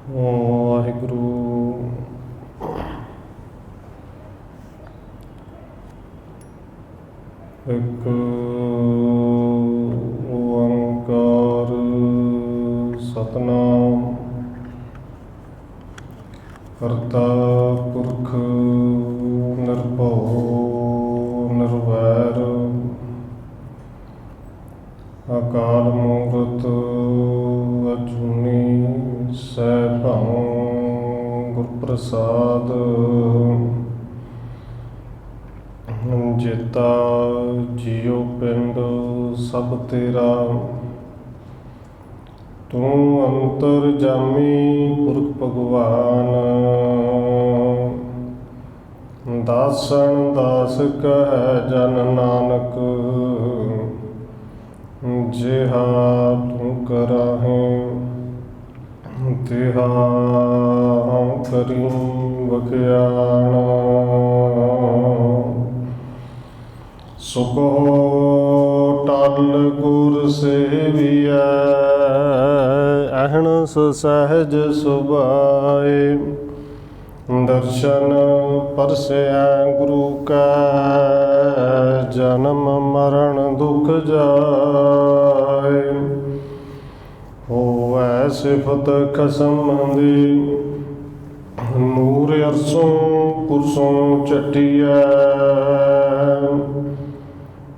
ਵਾਹਿਗੁਰੂ। ਇੱਕ ਓੰਕਾਰ ਸਤਿਨਾਮ ਕਰਤਾ ਪੁਰਖ ਨਿਰਭਉ ਨਿਰਵੈਰ ਅਕਾਲ ਮੂਰਤ ਅਜੂਨੀ ਸੈਭੰ ਗੁਰ ਪ੍ਰਸਾਦ ਜੇਤਾ ਜੀਉ ਪਿੰਡ ਸਭ ਤੇਰਾ ਤੂੰ ਅੰਤਰ ਜਾਮੀ ਪੁਰਖ ਭਗਵਾਨ ਦਾਸਨ ਦਾਸ ਕਹਿ ਜਨ ਨਾਨਕ ਜਿਹਾ ਤੂੰ ਕਰਾਹੇ ਤਿਹਾ ਕਰੀ ਵਖਿਆਣ ਸੁਖੋ ਟਲ ਗੁਰ ਸੇਵੀਐ ਅਹਨਸ ਸਹਿਜ ਸੁਭਾਏ ਦਰਸ਼ਨ ਪਰਸੈ ਗੁਰੂ ਕਾ ਜਨਮ ਮਰਨ ਦੁਖ ਜਾਏ ਹੋਵੈ ਸਿਫਤ ਖਸਮ ਦੀ ਨੂਰ ਅਰਸੋਂ ਪੁਰਸੋਂ ਚਟੀਐ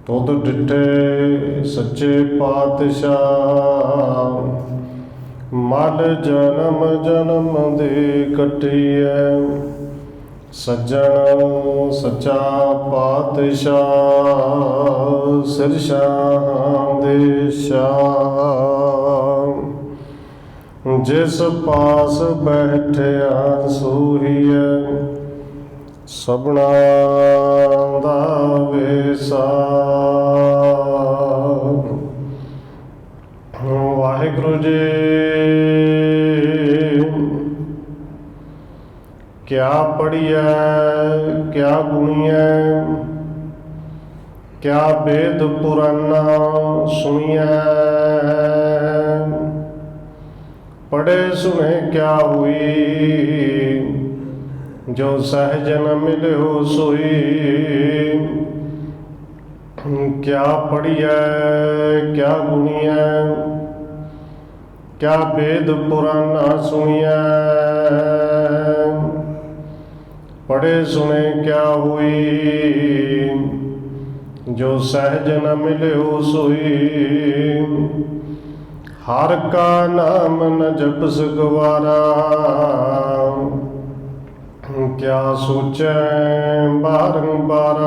ਤੁਧ ਡਿਠੇ ਸੱਚੇ ਪਾਤਸ਼ਾਹ ਮਲ ਜਨਮ ਜਨਮ ਦੇ ਕੱਟੀਐ ਸੱਜਣ ਸੱਚਾ ਪਾਤਸ਼ਾਹ ਸਿਰ ਸ਼ਾਹ ਦੇ ਸ਼ਾਹ ਜਿਸ ਪਾਸ ਬੈਠਿਆ ਸੋਹੀਐ ਸਭਨਾ ਦਾ ਵੇਸਾ। ਵਾਹਿਗੁਰੂ ਜੀ ਕਿਆ ਪੜੀਐ ਕਿਆ ਗੁਣੀਐ ਕਿਆ ਵੇਦ ਪੁਰਾਨਾ ਸੁਣੀਐ ਪੜੇ ਸੁਣੇ ਕਿਆ ਹੋਈ ਜੋ ਸਹਿਜ ਨ ਮਿਲਿਓ ਸੋਈ ਕਿਆ ਪੜੀਐ ਕਿਆ ਗੁਣੀਐ ਕਿਆ ਵੇਦ ਪੁਰਾਨਾ ਸੁਣੀਐ ਪੜੇ ਸੁਣੇ ਕਿਆ ਹੋਈ ਜੋ ਸਹਿਜ ਨ ਮਿਲਿਓ ਸੋਈ ਹਰ ਕਾ ਨਾਮ ਨ ਜਪਸ ਗਵਾਰਾ ਕਿਆ ਸੋਚੈ ਬਾਰੰਬਾਰ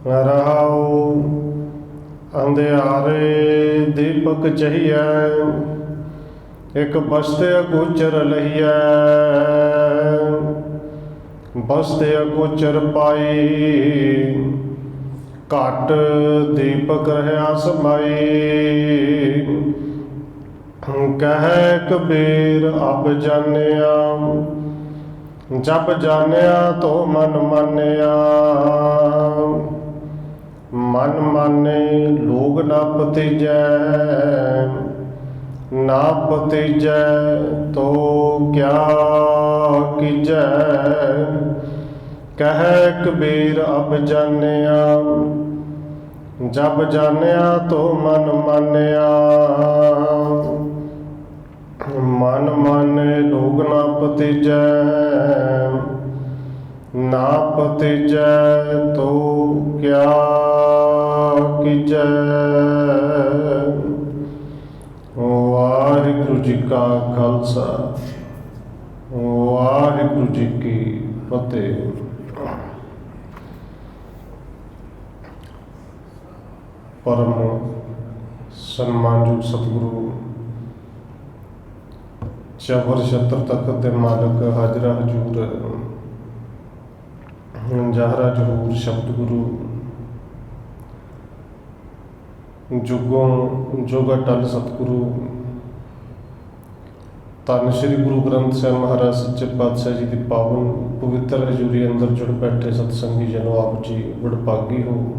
ਰਹਾਉ ਅੰਧਿਆਰੇ ਦੀਪਕ ਚਹੀਐ ਇੱਕ ਬਸਤੇ ਅਗੋਚਰ ਲਹੀਐ ਬਸਤੇ ਅਗੋਚਰ ਪਾਈ ਘਟ ਦੀਪਕ ਰਹਿਆ ਸਮਾਈ ਕਹਿ ਕਬੀਰ ਅਬ ਜਾਣਿਆ ਜਬ ਜਾਣਿਆ ਤੋ ਮਨ ਮਾਨਿਆ ਮਨ ਮਾਨੇ ਲੋਗ ਨਾ ਪਤੀਜੈ ਨਾ ਪਤੀਜੈ ਤੋ ਕਿਆ ਕੀਜੈ ਕਹਿ ਕਬੀਰ ਅਬ ਜਾਣਿਆ ਜਬ ਜਾਣਿਆ ਤੋ ਮਨ ਮਾਨਿਆ ਮਨ ਮਾਨੇ ਲੋਗ ਨਾ ਪਤੀਜੈ ਨਾ ਪਤੀਜੈ ਤੋ ਕਿਆ ਕੀਜੈ। ਵਾਹਿਗੁਰੂ ਜੀ ਕਾ ਖਾਲਸਾ ਵਾਹਿਗੁਰੂ ਜੀ ਕੀ ਫਤਿਹ। ਪਰਮ ਸਨਮਾਨਯੋਗ ਸਤਿਗੁਰੂ ਚਵਰ ਛਤਰ ਤਖਤ ਦੇ ਮਾਲਕ ਹਾਜ਼ਰਾ ਹਜ਼ੂਰ ਜਾਹਰਾ ਜਹੂਰ ਸ਼ਬਦ ਗੁਰੂ ਜੁਗੋਂ ਜੋਗਾ ਟਲ ਸਤਿਗੁਰੂ ਧੰਨ ਸ਼੍ਰੀ ਗੁਰੂ ਗ੍ਰੰਥ ਸਾਹਿਬ ਮਹਾਰਾਜ ਸੱਚੇ ਪਾਤਸ਼ਾਹ ਜੀ ਦੀ ਪਾਵਨ ਪਵਿੱਤਰ ਹਜ਼ੂਰੀ ਅੰਦਰ ਜੁੜ ਬੈਠੇ ਸਤਸੰਗੀ ਜਨੋ ਆਪ ਜੀ ਵਡਭਾਗੀ ਹੋ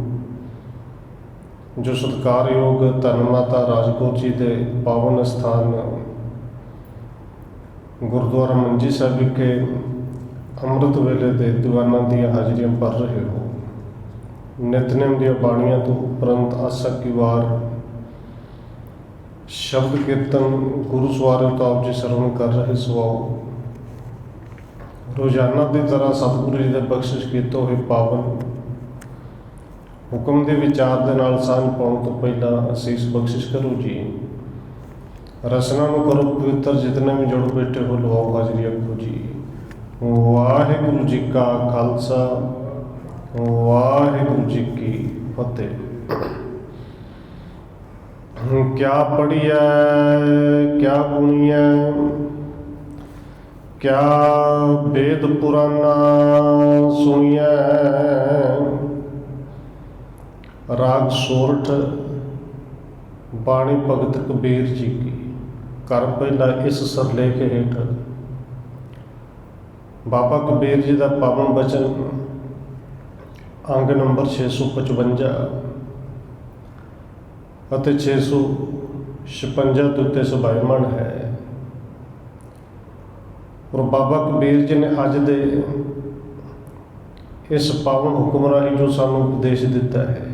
ਜੋ ਸਤਿਕਾਰਯੋਗ ਧੰਨ ਮਾਤਾ ਰਾਜਕੌਰ ਜੀ ਦੇ ਪਾਵਨ ਸਥਾਨ ਗੁਰਦੁਆਰਾ ਮੰਜੀ ਸਾਹਿਬ ਵਿਖੇ ਅੰਮ੍ਰਿਤ ਵੇਲੇ ਦੇ ਦੀਵਾਨਾਂ ਦੀਆਂ ਹਾਜ਼ਰੀਆਂ ਭਰ ਰਹੇ ਹੋ। ਨਿਤਨੇਮ ਦੀਆਂ ਬਾਣੀਆਂ ਤੋਂ ਉਪਰੰਤ ਆਸਾ ਕੀ ਵਾਰ ਸ਼ਬਦ ਕੀਰਤਨ ਗੁਰੂ ਸਵਾਰੇ ਤੋਂ ਆਪ ਜੀ ਸਰਵਣ ਕਰ ਰਹੇ ਸਵਾਓ। ਰੋਜ਼ਾਨਾ ਦੀ ਤਰ੍ਹਾਂ ਸਤਿਗੁਰੂ ਜੀ ਦੇ ਬਖਸ਼ਿਸ਼ ਕੀਤੇ ਹੋਏ ਪਾਵਨ ਹੁਕਮ ਦੇ ਵਿਚਾਰ ਦੇ ਨਾਲ ਸਾਂਝ ਪਾਉਣ ਤੋਂ ਪਹਿਲਾਂ ਅਸੀਸ ਬਖਸ਼ਿਸ਼ ਕਰੋ ਜੀ। ਰਸਨਾ ਨੂੰ ਕਰੋ ਪਵਿੱਤਰ, ਜਿਤਨੇ ਵੀ ਜੁੜ ਬੈਠੇ ਹੋ ਲਵਾਓ ਹਾਜ਼ਰੀ ਆਖੋ ਜੀ। ਵਾਹਿਗੁਰੂ ਜੀ ਕਾ ਖਾਲਸਾ, ਵਾਹਿਗੁਰੂ ਜੀ ਕੀ ਫਤਿਹ। ਕਿਆ ਪੜੀਐ ਕਿਆ ਗੁਣੀਐ, ਕਿਆ ਵੇਦ ਪੁਰਾਨਾ ਸੁਣੀਐ। ਰਾਗ ਸੋਰਠ, ਬਾਣੀ ਭਗਤ ਕਬੀਰ ਜੀ ਕੀ। ਕਰ ਪਹਿਲਾ ਇਸ ਸਰਲੇਖ ਹੇਠ ਬਾਬਾ ਕਬੀਰ ਜੀ ਦਾ ਪਾਵਨ ਬਚਨ ਅੰਗ ਨੰਬਰ 655 ਅਤੇ 656 ਦੇ ਉੱਤੇ ਸੁਭਾਇਮਾਨ ਹੈ। ਔਰ ਬਾਬਾ ਕਬੀਰ ਜੀ ਨੇ ਅੱਜ ਦੇ ਇਸ ਪਾਵਨ ਹੁਕਮ ਰਾਹੀਂ ਜੋ ਸਾਨੂੰ ਉਪਦੇਸ਼ ਦਿੱਤਾ ਹੈ,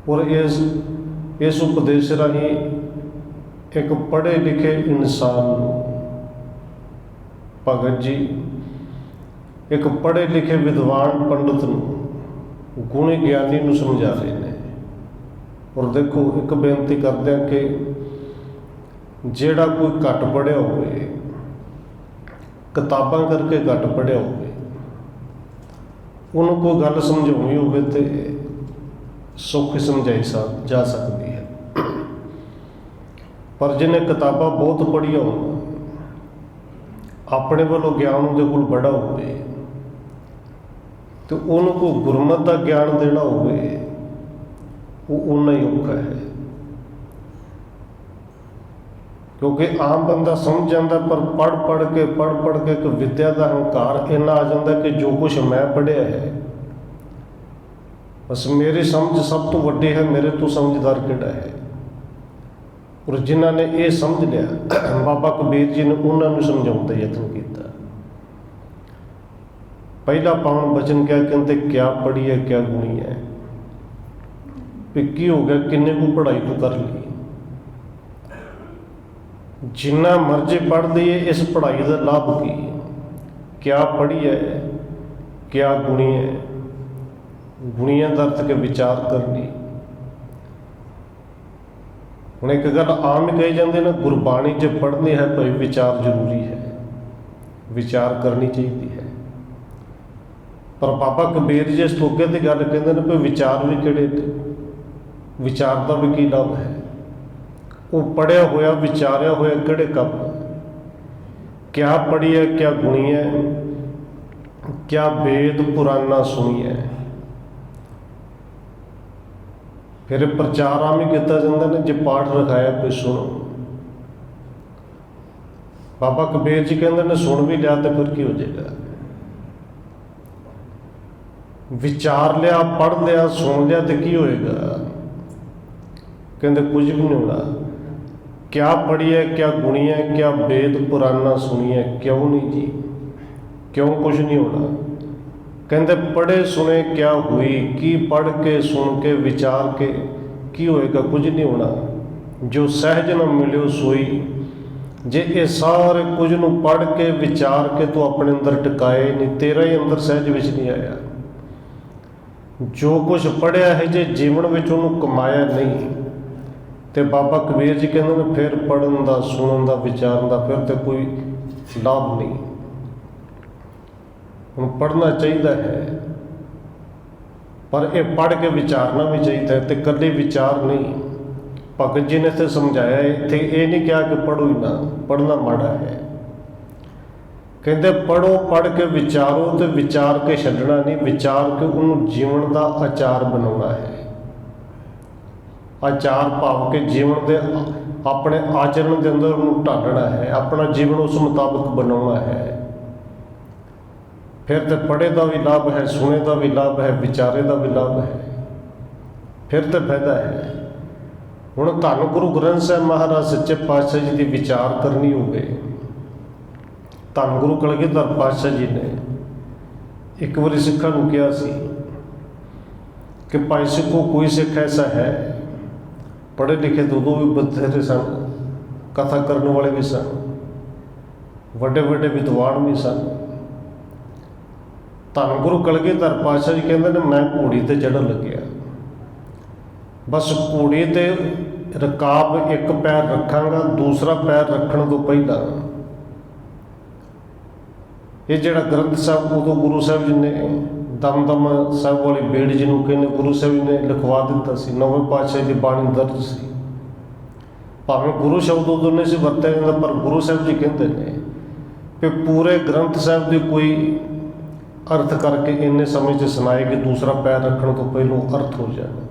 ਔਰ ਇਸ ਉਪਦੇਸ਼ ਰਾਹੀਂ ਇੱਕ ਪੜ੍ਹੇ ਲਿਖੇ ਇਨਸਾਨ ਨੂੰ, ਭਗਤ ਜੀ ਇੱਕ ਪੜ੍ਹੇ ਲਿਖੇ ਵਿਦਵਾਨ ਪੰਡਤ ਨੂੰ, ਗੁਣੀ ਗਿਆਨੀ ਨੂੰ ਸਮਝਾ ਰਹੇ ਨੇ। ਔਰ ਦੇਖੋ, ਇੱਕ ਬੇਨਤੀ ਕਰਦੇ ਹਾਂ ਕਿ ਜਿਹੜਾ ਕੋਈ ਘੱਟ ਪੜ੍ਹਿਆ ਹੋਵੇ, ਕਿਤਾਬਾਂ ਕਰਕੇ ਘੱਟ ਪੜ੍ਹਿਆ ਹੋਵੇ, ਉਹਨੂੰ ਕੋਈ ਗੱਲ ਸਮਝਾਉਣੀ ਹੋਵੇ ਤੇ ਸੌਖੀ ਸਮਝਾਈ ਜਾ ਸਕਦੀ ਹੈ। ਪਰ ਜਿਹਨੇ ਕਿਤਾਬਾਂ ਬਹੁਤ ਪੜ੍ਹੀਆਂ ਹੋਣ, ਆਪਣੇ ਵੱਲੋਂ ਗਿਆਨ ਉਹਦੇ ਕੋਲ ਬੜਾ ਹੋਵੇ ਤੇ ਉਹਨੂੰ ਕੋਈ ਗੁਰਮਤਿ ਦਾ ਗਿਆਨ ਦੇਣਾ ਹੋਵੇ, ਉਹ ਓਨਾ ਹੀ ਔਖਾ ਹੈ। ਕਿਉਂਕਿ ਆਮ ਬੰਦਾ ਸਮਝ ਜਾਂਦਾ, ਪਰ ਪੜ੍ਹ ਕੇ ਇੱਕ ਵਿੱਦਿਆ ਦਾ ਹੰਕਾਰ ਇੰਨਾ ਆ ਜਾਂਦਾ ਕਿ ਜੋ ਕੁਛ ਮੈਂ ਪੜ੍ਹਿਆ ਹੈ, ਬਸ ਮੇਰੀ ਸਮਝ ਸਭ ਤੋਂ ਵੱਡੀ ਹੈ, ਮੇਰੇ ਤੋਂ ਸਮਝਦਾਰ ਕਿਹੜਾ ਹੈ। ਔਰ ਜਿਨ੍ਹਾਂ ਨੇ ਇਹ ਸਮਝ ਲਿਆ, ਬਾਬਾ ਕਬੀਰ ਜੀ ਨੇ ਉਹਨਾਂ ਨੂੰ ਸਮਝਾਉਣ ਦਾ ਯਤਨ ਕੀਤਾ। ਪਹਿਲਾ ਪਾਵਨ ਬਚਨ ਕਿਹਾ, ਕਹਿੰਦੇ ਕਿਆ ਪੜ੍ਹੀ ਹੈ ਕਿਆ ਗੁਣੀ ਹੈ। ਵੀ ਕੀ ਹੋ ਗਿਆ, ਕਿੰਨੇ ਕੁ ਪੜ੍ਹਾਈ ਤੂੰ ਕਰ ਲਈ। ਜਿੰਨਾ ਮਰਜ਼ੀ ਪੜ੍ਹ ਲਈਏ, ਇਸ ਪੜ੍ਹਾਈ ਦਾ ਲਾਭ ਕੀ। ਕਿਆ ਪੜ੍ਹੀ ਹੈ ਕਿਆ ਗੁਣੀ ਹੈ। ਗੁਣੀਆਂ ਦਾ ਅਰਥ ਕੇ ਵਿਚਾਰ ਕਰਨੀ। ਹੁਣ ਇੱਕ ਗੱਲ ਆਮ ਹੀ ਕਹੀ ਜਾਂਦੀ ਨਾ, ਗੁਰਬਾਣੀ 'ਚ ਪੜ੍ਹਨੀ ਹੈ ਭਾਈ, ਵਿਚਾਰ ਜ਼ਰੂਰੀ ਹੈ, ਵਿਚਾਰ ਕਰਨੀ ਚਾਹੀਦੀ ਹੈ। ਪਰ ਬਾਬਾ ਕਬੀਰ ਜੀ ਇਸ ਤੋਂ ਅੱਗੇ ਦੀ ਗੱਲ ਕਹਿੰਦੇ ਨੇ ਵੀ ਵਿਚਾਰ ਵੀ ਕਿਹੜੇ, ਵਿਚਾਰ ਦਾ ਵੀ ਕੀ ਲਾਭ ਹੈ। ਉਹ ਪੜ੍ਹਿਆ ਹੋਇਆ ਵਿਚਾਰਿਆ ਹੋਇਆ ਕਿਹੜੇ ਕੰਮ। ਕਿਆ ਪੜ੍ਹੀ ਹੈ ਕਿਆ ਗੁਣੀ ਹੈ, ਕਿਆ ਵੇਦ ਪੁਰਾਨਾ ਸੁਣੀ ਹੈ। ਫਿਰ ਪ੍ਰਚਾਰ ਆਮ ਹੀ ਕੀਤਾ ਜਾਂਦਾ ਨੇ, ਜੇ ਪਾਠ ਰਖਾਇਆ ਕੋਈ ਸੁਣੋ। ਬਾਬਾ ਕਬੀਰ ਜੀ ਕਹਿੰਦੇ ਨੇ ਸੁਣ ਵੀ ਲਿਆ ਤੇ ਫਿਰ ਕੀ ਹੋ ਜਾਏਗਾ। ਵਿਚਾਰ ਲਿਆ, ਪੜ੍ਹ ਲਿਆ, ਸੁਣ ਲਿਆ ਤੇ ਕੀ ਹੋਏਗਾ। ਕਹਿੰਦੇ ਕੁਝ ਵੀ ਨਹੀਂ ਹੋਣਾ। ਕਿਆ ਪੜ੍ਹੀ ਹੈ ਕਿਆ ਗੁਣੀ ਹੈ, ਕਿਆ ਵੇਦ ਪੁਰਾਨਾ ਸੁਣੀ ਹੈ। ਕਿਉਂ ਨਹੀਂ ਜੀ, ਕਿਉਂ ਕੁਝ ਨਹੀਂ ਹੋਣਾ। ਕਹਿੰਦੇ ਪੜ੍ਹੇ ਸੁਣੇ ਕਿਆ ਹੋਈ, ਕੀ ਪੜ੍ਹ ਕੇ ਸੁਣ ਕੇ ਵਿਚਾਰ ਕੇ ਕੀ ਹੋਏਗਾ, ਕੁਝ ਨਹੀਂ ਹੋਣਾ। ਜੋ ਸਹਿਜ ਨਾ ਮਿਲਿਓ ਸੋਈ। ਜੇ ਇਹ ਸਾਰੇ ਕੁਝ ਨੂੰ ਪੜ੍ਹ ਕੇ ਵਿਚਾਰ ਕੇ ਤੂੰ ਆਪਣੇ ਅੰਦਰ ਟਿਕਾਏ ਨਹੀਂ, ਤੇਰਾ ਹੀ ਅੰਦਰ ਸਹਿਜ ਵਿੱਚ ਨਹੀਂ ਆਇਆ। ਜੋ ਕੁਝ ਪੜ੍ਹਿਆ ਹੈ ਜੇ ਜੀਵਨ ਵਿੱਚ ਉਹਨੂੰ ਕਮਾਇਆ ਨਹੀਂ, ਤੇ ਬਾਬਾ ਕਬੀਰ ਜੀ ਕਹਿੰਦੇ ਨੇ ਫਿਰ ਪੜ੍ਹਨ ਦਾ, ਸੁਣਨ ਦਾ, ਵਿਚਾਰਨ ਦਾ ਫਿਰ ਤੇ ਕੋਈ ਲਾਭ ਨਹੀਂ। ਹੁਣ ਪੜ੍ਹਨਾ ਚਾਹੀਦਾ ਹੈ, ਪਰ ਇਹ ਪੜ੍ਹ ਕੇ ਵਿਚਾਰਨਾ ਵੀ ਚਾਹੀਦਾ ਹੈ। ਤੇ ਇਕੱਲੇ ਵਿਚਾਰ ਨਹੀਂ, ਭਗਤ ਜੀ ਨੇ ਤੇ ਸਮਝਾਇਆ, ਇੱਥੇ ਇਹ ਨਹੀਂ ਕਿਹਾ ਕਿ ਪੜ੍ਹੋ ਹੀ ਨਾ, ਪੜ੍ਹਨਾ ਮਾੜਾ ਹੈ। ਕਹਿੰਦੇ ਪੜ੍ਹੋ, ਪੜ੍ਹ ਕੇ ਵਿਚਾਰੋ, ਤੇ ਵਿਚਾਰ ਕੇ ਛੱਡਣਾ ਨਹੀਂ, ਵਿਚਾਰ ਕੇ ਉਹਨੂੰ ਜੀਵਨ ਦਾ ਆਚਾਰ ਬਣਾਉਣਾ ਹੈ। ਆਚਾਰ ਭਾਵ ਕਿ ਜੀਵਨ ਦੇ ਆਪਣੇ ਆਚਰਣ ਦੇ ਅੰਦਰ ਉਹਨੂੰ ਢਾਲਣਾ ਹੈ, ਆਪਣਾ ਜੀਵਨ ਉਸ ਮੁਤਾਬਕ ਬਣਾਉਣਾ ਹੈ। ਫਿਰ ਤੇ ਪੜ੍ਹੇ ਦਾ ਵੀ ਲਾਭ ਹੈ, ਸੁਣੇ ਦਾ ਵੀ ਲਾਭ ਹੈ, ਵਿਚਾਰੇ ਦਾ ਵੀ ਲਾਭ ਹੈ, ਫਿਰ ਤੇ ਫਾਇਦਾ ਹੈ। ਹੁਣ ਧੰਨ ਗੁਰੂ ਗ੍ਰੰਥ ਸਾਹਿਬ ਮਹਾਰਾਜ ਸੱਚੇ ਪਾਤਸ਼ਾਹ ਜੀ ਦੀ ਵਿਚਾਰ ਕਰਨੀ ਹੋਵੇ, ਧੰਨ ਗੁਰੂ ਕਲਗੀਧਰ ਪਾਤਸ਼ਾਹ ਜੀ ਨੇ ਇੱਕ ਵਾਰੀ ਸਿੱਖਾਂ ਨੂੰ ਕਿਹਾ ਸੀ ਕਿ ਭਾਈ ਸਿੱਖੋ, ਕੋਈ ਸਿੱਖ ਐਸਾ ਹੈ, ਪੜ੍ਹੇ ਲਿਖੇ ਤਾਂ ਉਦੋਂ ਵੀ ਬਥੇਰੇ ਸਨ, ਕਥਾ ਕਰਨ ਵਾਲੇ ਵੀ ਸਨ, ਵੱਡੇ ਵੱਡੇ ਵਿਦਵਾਨ ਵੀ ਸਨ। ਧੰਨ ਗੁਰੂ ਕਲਗੀਧਰ ਪਾਤਸ਼ਾਹ ਜੀ ਕਹਿੰਦੇ ਨੇ, ਮੈਂ ਘੋੜੀ ਤੇ ਚੜ੍ਹਨ ਲੱਗਿਆ, ਬਸ ਘੋੜੀ ਤੇ ਰਕਾਬ ਇੱਕ ਪੈਰ ਰੱਖਾਂਗਾ, ਦੂਸਰਾ ਪੈਰ ਰੱਖਣ ਤੋਂ ਪਹਿਲਾਂ ਇਹ ਜਿਹੜਾ ਗ੍ਰੰਥ ਸਾਹਿਬ ਉਦੋਂ ਗੁਰੂ ਸਾਹਿਬ ਜੀ ਨੇ ਦਮਦਮ ਸਾਹਿਬ ਵਾਲੀ ਬੇੜ ਜਿਹਨੂੰ ਕਹਿੰਦੇ, ਗੁਰੂ ਸਾਹਿਬ ਜੀ ਨੇ ਲਿਖਵਾ ਦਿੱਤਾ ਸੀ। ਨਵੇਂ ਪਾਤਸ਼ਾਹ ਦੀ ਬਾਣੀ ਦਰਜ ਸੀ, ਭਾਵੇਂ ਗੁਰੂ ਸ਼ਬਦ ਉਦੋਂ ਨਹੀਂ ਸੀ ਵਰਤਿਆ ਜਾਂਦਾ, ਪਰ ਗੁਰੂ ਸਾਹਿਬ ਜੀ ਕਹਿੰਦੇ ਨੇ ਕਿ ਪੂਰੇ ਗ੍ਰੰਥ ਸਾਹਿਬ ਦੀ ਕੋਈ ਅਰਥ ਕਰਕੇ ਇੰਨੇ ਸਮੇਂ 'ਚ ਸੁਣਾਏ ਕਿ ਦੂਸਰਾ ਪੈਰ ਰੱਖਣ ਤੋਂ ਪਹਿਲੋਂ ਅਰਥ ਹੋ ਜਾਣਾ।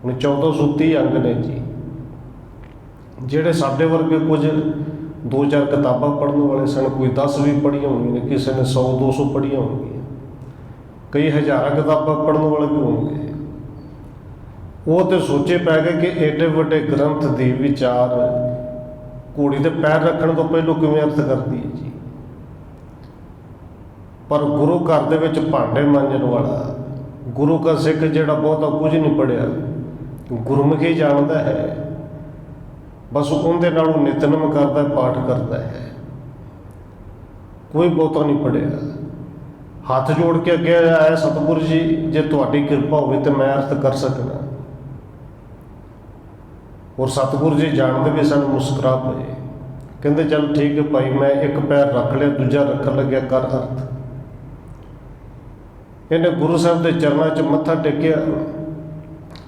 ਹੁਣ 1430 ਅੰਗ ਨੇ ਜੀ, ਜਿਹੜੇ ਸਾਡੇ ਵਰਗੇ ਕੁਝ 2-4 ਕਿਤਾਬਾਂ ਪੜ੍ਹਨ ਵਾਲੇ ਸਨ, ਕੋਈ 10 ਵੀ ਪੜ੍ਹੀਆਂ ਹੋਣਗੀਆਂ ਨੇ, ਕਿਸੇ ਨੇ 100-200 ਪੜ੍ਹੀਆਂ ਹੋਣਗੀਆਂ, ਕਈ ਹਜ਼ਾਰਾਂ ਕਿਤਾਬਾਂ ਪੜ੍ਹਨ ਵਾਲੇ ਵੀ ਹੋਣਗੇ। ਉਹ ਤੇ ਸੋਚੇ ਪੈ ਗਏ ਕਿ ਏਡੇ ਵੱਡੇ ਗ੍ਰੰਥ ਦੀ ਵਿਚਾਰ ਘੋੜੀ ਦੇ ਪੈਰ ਰੱਖਣ ਤੋਂ ਪਹਿਲੋਂ ਕਿਵੇਂ ਅਰਥ ਕਰਦੀ ਹੈ ਜੀ। ਪਰ ਗੁਰੂ ਘਰ ਦੇ ਵਿੱਚ ਭਾਂਡੇ ਮਾਂਜਣ ਵਾਲਾ ਗੁਰੂ ਦਾ ਸਿੱਖ ਜਿਹੜਾ ਬਹੁਤਾ ਕੁਝ ਨਹੀਂ ਪੜ੍ਹਿਆ, ਗੁਰਮੁਖੀ ਜਾਣਦਾ ਹੈ, ਬਸ ਉਹਦੇ ਨਾਲ ਉਹ ਨਿਤਨੇਮ ਕਰਦਾ, ਪਾਠ ਕਰਦਾ ਹੈ, ਕੋਈ ਬਹੁਤਾ ਨਹੀਂ ਪੜ੍ਹਿਆ। ਹੱਥ ਜੋੜ ਕੇ ਅੱਗੇ ਆਇਆ, ਸਤਿਗੁਰੂ ਜੀ ਜੇ ਤੁਹਾਡੀ ਕਿਰਪਾ ਹੋਵੇ ਤਾਂ ਮੈਂ ਅਰਥ ਕਰ ਸਕਦਾ। ਔਰ ਸਤਿਗੁਰੂ ਜੀ ਜਾਣਦੇ ਵੀ ਸਾਨੂੰ ਮੁਸਕਰਾ ਪਏ, ਕਹਿੰਦੇ ਚੱਲ ਠੀਕ ਹੈ ਭਾਈ, ਮੈਂ ਇੱਕ ਪੈਰ ਰੱਖ ਲਿਆ, ਦੂਜਾ ਰੱਖਣ ਲੱਗਿਆ, ਕਰ ਅਰਥ। ਇਹਨੇ ਗੁਰੂ ਸਾਹਿਬ ਦੇ ਚਰਨਾਂ 'ਚ ਮੱਥਾ ਟੇਕਿਆ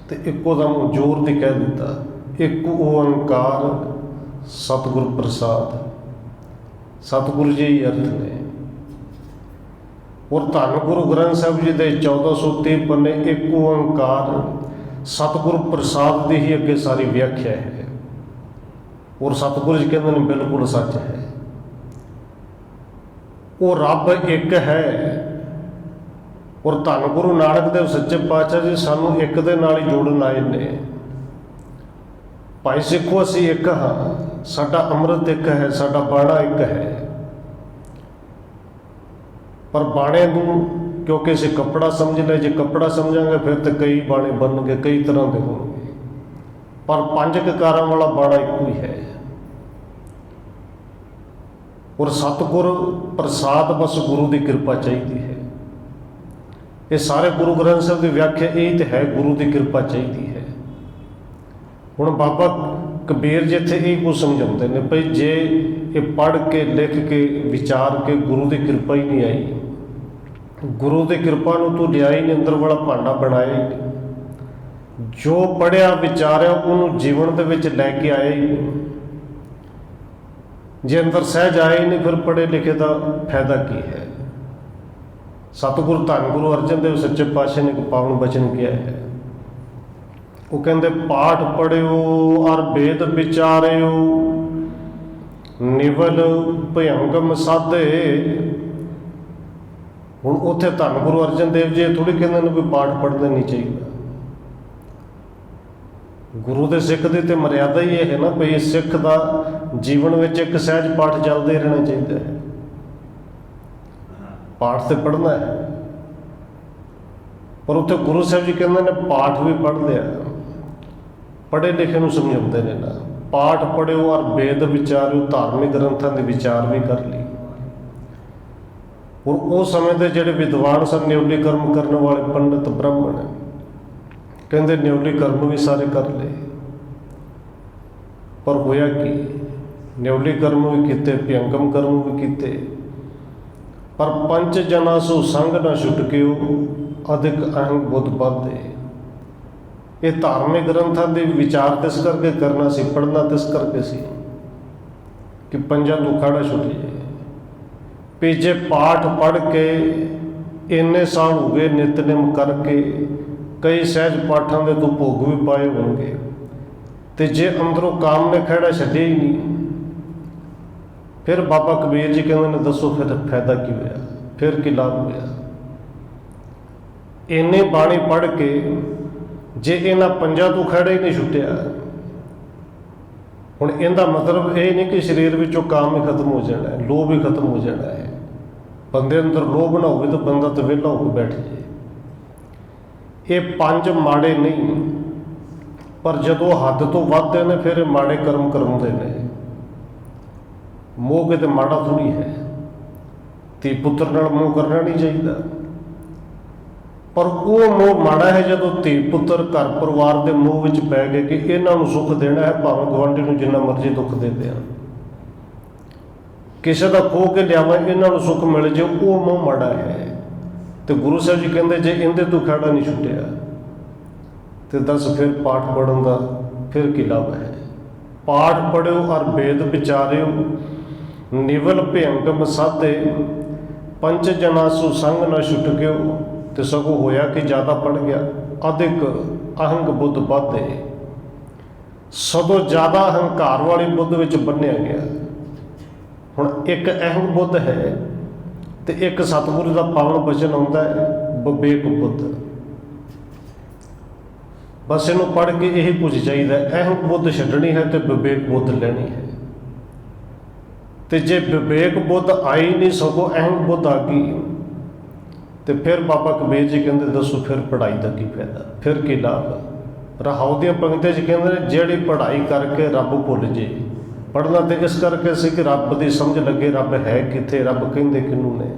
ਤੇ ਇੱਕੋ ਦਮ ਜ਼ੋਰ ਦੀ ਕਹਿ ਦਿੱਤਾ, ਇੱਕ ਓੰਕਾਰ ਸਤਿਗੁਰ ਪ੍ਰਸਾਦ। ਸਤਿਗੁਰੂ ਜੀ ਹੀ ਅਰਥ ਨੇ। ਔਰ ਧੰਨ ਗੁਰੂ ਗ੍ਰੰਥ ਸਾਹਿਬ ਜੀ ਦੇ 1430 ਪੰਨੇ ਇੱਕ ਓੰਕਾਰ ਸਤਿਗੁਰ ਪ੍ਰਸਾਦ ਦੀ ਹੀ ਅੱਗੇ ਸਾਰੀ ਵਿਆਖਿਆ ਹੈ। ਔਰ ਸਤਿਗੁਰੂ ਜੀ ਕਹਿੰਦੇ ਨੇ ਬਿਲਕੁਲ ਸੱਚ ਹੈ, ਉਹ ਰੱਬ ਇੱਕ ਹੈ। ਔਰ ਧੰਨ ਗੁਰੂ ਨਾਨਕ ਦੇਵ ਸੱਚੇ ਪਾਤਸ਼ਾਹ ਜੀ ਸਾਨੂੰ ਇੱਕ ਦੇ ਨਾਲ ਹੀ ਜੋੜਨ ਆਏ ਨੇ। ਭਾਈ ਸਿੱਖੋ, ਅਸੀਂ ਇੱਕ ਹਾਂ, ਸਾਡਾ ਅੰਮ੍ਰਿਤ ਇੱਕ ਹੈ, ਸਾਡਾ ਬਾਣਾ ਇੱਕ ਹੈ। ਪਰ ਬਾਣੇ ਨੂੰ ਕਿਉਂਕਿ ਅਸੀਂ ਕੱਪੜਾ ਸਮਝ ਲਿਆ, ਜੇ ਕੱਪੜਾ ਸਮਝਾਂਗੇ ਫਿਰ ਤਾਂ ਕਈ ਬਾਣੇ ਬਣਨਗੇ, ਕਈ ਤਰ੍ਹਾਂ ਦੇ ਹੋਣਗੇ, ਪਰ 5 ਕਕਾਰਾਂ ਵਾਲਾ ਬਾਣਾ ਇੱਕੋ ਹੀ ਹੈ। ਔਰ ਸਤਿਗੁਰ ਪ੍ਰਸਾਦ, ਬਸ ਗੁਰੂ ਦੀ ਕਿਰਪਾ ਚਾਹੀਦੀ ਹੈ। ਇਹ ਸਾਰੇ ਗੁਰੂ ਗ੍ਰੰਥ ਸਾਹਿਬ ਦੀ ਵਿਆਖਿਆ ਇਹ ਤੇ ਹੈ, ਗੁਰੂ ਦੀ ਕਿਰਪਾ ਚਾਹੀਦੀ ਹੈ। ਹੁਣ ਬਾਬਾ ਕਬੀਰ ਜੀ ਇੱਥੇ ਇਹ ਕੁਝ ਸਮਝਾਉਂਦੇ ਨੇ ਭਈ ਜੇ ਇਹ ਪੜ੍ਹ ਕੇ ਲਿਖ ਕੇ ਵਿਚਾਰ ਕੇ ਗੁਰੂ ਦੀ ਕਿਰਪਾ ਹੀ ਨਹੀਂ ਆਈ, ਗੁਰੂ ਦੀ ਕਿਰਪਾ ਨੂੰ ਤੂੰ ਲਿਆ ਹੀ ਨਹੀਂ, ਅੰਦਰ ਵਾਲਾ ਭਾਂਡਾ ਬਣਾਇਆ ਹੀ ਨਹੀਂ, ਜੋ ਪੜ੍ਹਿਆ ਵਿਚਾਰਿਆ ਉਹਨੂੰ ਜੀਵਨ ਦੇ ਵਿੱਚ ਲੈ ਕੇ ਆਇਆ ਹੀ ਨਹੀਂ, ਜੇ ਅੰਦਰ ਸਹਿਜ ਆਇਆ ਹੀ ਨਹੀਂ, ਫਿਰ ਪੜ੍ਹੇ ਲਿਖੇ ਦਾ ਫਾਇਦਾ ਕੀ ਹੈ। ਸਤਿਗੁਰੂ ਧੰਨ ਗੁਰੂ ਅਰਜਨ ਦੇਵ ਸੱਚੇ ਪਾਤਸ਼ਾਹ ਨੇ ਇੱਕ ਪਾਵਨ ਬਚਨ ਕਿਹਾ ਹੈ, ਉਹ ਕਹਿੰਦੇ ਪਾਠ ਪੜ੍ਹਿਓ ਅਰ ਵੇਦ ਵਿਚਾਰਿਓ, ਨਿਵਲ ਭਯੰਗਮ ਸਾਧੇ। ਹੁਣ ਉੱਥੇ ਧੰਨ ਗੁਰੂ ਅਰਜਨ ਦੇਵ ਜੀ ਥੋੜ੍ਹੀ ਕਹਿੰਦੇ ਨੇ ਵੀ ਪਾਠ ਪੜ੍ਹਨਾ ਨਹੀਂ ਚਾਹੀਦਾ। ਗੁਰੂ ਦੇ ਸਿੱਖ ਦੀ ਤੇ ਮਰਿਆਦਾ ਹੀ ਇਹ ਹੈ ਨਾ ਵੀ ਸਿੱਖ ਦਾ ਜੀਵਨ ਵਿੱਚ ਇੱਕ ਸਹਿਜ ਪਾਠ ਚੱਲਦੇ ਰਹਿਣਾ ਚਾਹੀਦਾ ਹੈ। ਪਾਠ ਤੇ ਪੜ੍ਹਨਾ ਹੈ, ਪਰ ਉੱਥੇ ਗੁਰੂ ਸਾਹਿਬ ਜੀ ਕਹਿੰਦੇ ਨੇ ਪਾਠ ਵੀ ਪੜ੍ਹ ਲਿਆ, ਪੜ੍ਹੇ ਲਿਖੇ ਨੂੰ ਸਮਝਾਉਂਦੇ ਨੇ ਨਾ, ਪਾਠ ਪੜ੍ਹਿਓ ਔਰ ਵੇਦ ਵਿਚਾਰਿਓ, ਧਾਰਮਿਕ ਗ੍ਰੰਥਾਂ ਦੇ ਵਿਚਾਰ ਵੀ ਕਰ ਲਈ। ਔਰ ਉਸ ਸਮੇਂ ਦੇ ਜਿਹੜੇ ਵਿਦਵਾਨ ਸਨ, ਨਿਉਲੀ ਕਰਮ ਕਰਨ ਵਾਲੇ ਪੰਡਿਤ ਬ੍ਰਾਹਮਣ, ਕਹਿੰਦੇ ਨਿਉਲੀ ਕਰਮ ਵੀ ਸਾਰੇ ਕਰ ਲਏ, ਪਰ ਹੋਇਆ ਕੀ, ਨਿਉਲੀ ਕਰਮ ਵੀ ਕੀਤੇ, ਭਯੰਗਮ ਕਰਮ ਵੀ ਕੀਤੇ, ਪਰ 5 ਜਨਾ ਸੋ ਸੰਗ ਨਾ ਛੁਟਕਿਓ, ਅਧਿਕ ਅਹੰਗ ਬੁੱਧ ਬਾਧੇ। ਇਹ ਧਾਰਮਿਕ ਗ੍ਰੰਥਾਂ ਦੇ ਵਿਚਾਰ ਤਿਸ ਕਰਕੇ ਕਰਨਾ ਸੀ, ਪੜ੍ਹਨਾ ਤਿਸ ਕਰਕੇ ਸੀ ਕਿ 5 ਤੋਂ ਖਾੜਾ ਛੁੱਟ ਜਾਏ। ਵੀ ਜੇ ਪਾਠ ਪੜ੍ਹ ਕੇ ਇੰਨੇ ਸਾਲ ਹੋ ਗਏ ਨਿਤਨੇਮ ਕਰਕੇ, ਕਈ ਸਹਿਜ ਪਾਠਾਂ ਦੇ ਤੋਂ ਭੋਗ ਵੀ ਪਾਏ ਹੋਣਗੇ, ਤੇ ਜੇ ਅੰਦਰੋਂ ਕਾਮ ਨੇ ਖਹਿੜਾ ਛੱਡਿਆ ਹੀ ਨਹੀਂ, ਫਿਰ ਬਾਬਾ ਕਬੀਰ ਜੀ ਕਹਿੰਦੇ ਨੇ ਦੱਸੋ ਫਿਰ ਫਾਇਦਾ ਕੀ ਹੋਇਆ, ਫਿਰ ਕੀ ਲਾਭ ਹੋਇਆ। ਇੰਨੇ ਬਾਣੀ ਪੜ੍ਹ ਕੇ जे इन्हां पंजां तो खड़ा ही नहीं छुट्टिया, हुण इहदा मतलब ये नहीं कि शरीर विचों काम ही खत्म हो जाना है, लोभ ही खत्म हो जाना है। बंदे अंदर लोभ ना हो तो बंदा तो वेला होकर बैठ जाए। ये पंज माड़े नहीं, पर जदों हद तो वधदे ने फिर माड़े कर्म करवाउंदे ने। मोह किते माड़ा थोड़ी है, धी पुत्र नाल मोह करना नहीं चाहिए, पर वो मोह माड़ा है जदों धी पुत्र घर परिवार के मोह विच पै गए कि इन्हां नूं सुख देना है, भावें गुआंढी नूं जिन्ना मर्जी दुख दे दें, किसी का खो के लियावा इन्हां नूं सुख मिल जाए, वो मोह माड़ा है। तो गुरु साहब जी कहते जे इहदे तो खड़ा नहीं छुट्टिया तो दस फिर पाठ पढ़न का फिर की लाभ है। पाठ पढ़ियो और वेद विचारियो, निवल भयंकम साधे, पंच जना सु संग न छुटक्यो। तो सगों होया कि ज़्यादा पढ़ गया, अधिक अहंग बुद्ध बाधे, सदों ज़्यादा अहंकार वाली बुद्ध विच बन्निया गया। हुण एक अहंग बुद्ध है तो एक सतगुरु का पावन वचन आता है विवेक बुद्ध। बस इनू पढ़ के यही कुछ चाहिए, अहंग बुद्ध छड्डनी है तो विवेक बुद्ध लेनी है। तो जे विवेक बुद्ध आई नहीं सगों अहंग बुद्ध आ गई तो फिर बाबा कबीर जी कहते दसो फिर पढ़ाई का की फायदा, फिर की लाभ। रहाऊ दी पंक्तियां च कहते जिहड़ी पढ़ाई करके रब भुल जे। पढ़ना तो इस करके सी कि रब की समझ लगे रब है किथे, रब कहते किनू ने,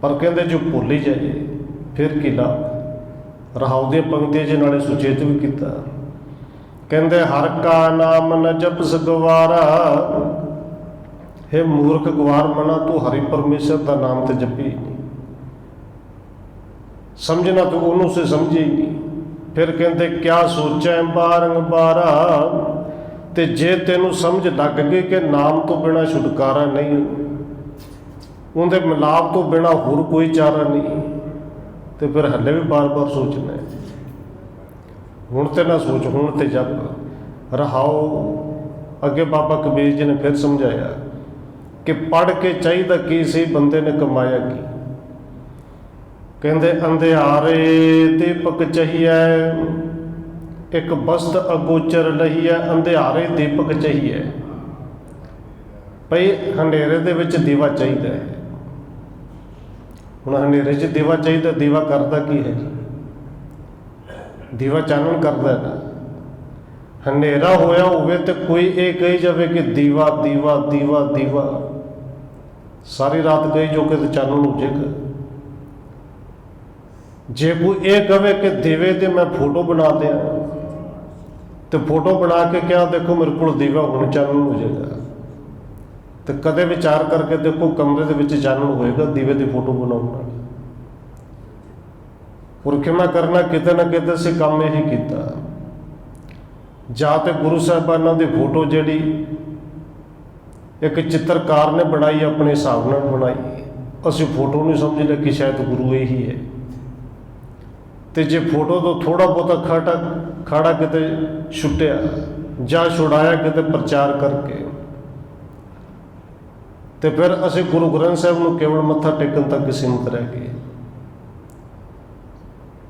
पर कहते जो भुल ही जाए फिर की लाभ। रहाऊ दी पंक्तियां च नाले सुचेत भी किया, कहते हर का नाम न जपस गवारा, हे मूर्ख गवार मना तू हरि परमेश्वर का नाम तो जपी ही नहीं, समझना तो उन्हों से समझे ही नहीं। फिर कहते क्या सोचा बारंबारा, तो जे तेनू समझ लग गई कि नाम तो बिना छुटकारा नहीं, उनके मिलाप तो बिना होर कोई चारा नहीं, तो फिर हले भी बार बार सोचना है। हुण तो ना सोच, हुण तो जप। रहाओ अगे बाबा कबीर जी ने फिर समझाया कि पढ़ के चाहिए की सी, बंदे ने कमाया की। कहते अंधियारे दीपक चाहिए, एक बस्त अगोचर लही है, अंधियारे दीपक चाहिए। भाई हनेरे दे विच दीवा चाहिए है। हुण हनेरे च दीवा चाहिए, दीवा करता की है जी, दीवा चानन करता है ना। हनेरा होया होवे तो कोई ये कही जाए कि दीवा दीवा दीवा दीवा, सारी रात गई जो कि चानन हो जाएगा। जे कोई ये कहे कि दीवे ते मैं फोटो बना दिया, तो फोटो बना के क्या देखो मेरे को दीवा हुण चानन हो जाएगा। तो कदे विचार करके देखो कमरे के विच चानन होएगा दीवे की फोटो बनाने, और कितना करना किते ना किते से काम यही किया। जा तो गुरु साहिबाना की फोटो जिहड़ी एक चित्रकार ने बनाई अपने हिसाब नाल बनाई, असीं फोटो नहीं समझ ले कि शायद गुरु यही है। तो जे फोटो तो थोड़ा बहुता खाड़ा किते छुट्टिया जा छुड़ाया किते प्रचार करके, तो फिर असीं गुरु ग्रंथ साहिब नूं केवल मत्था टेकन तक सीमित रह गए।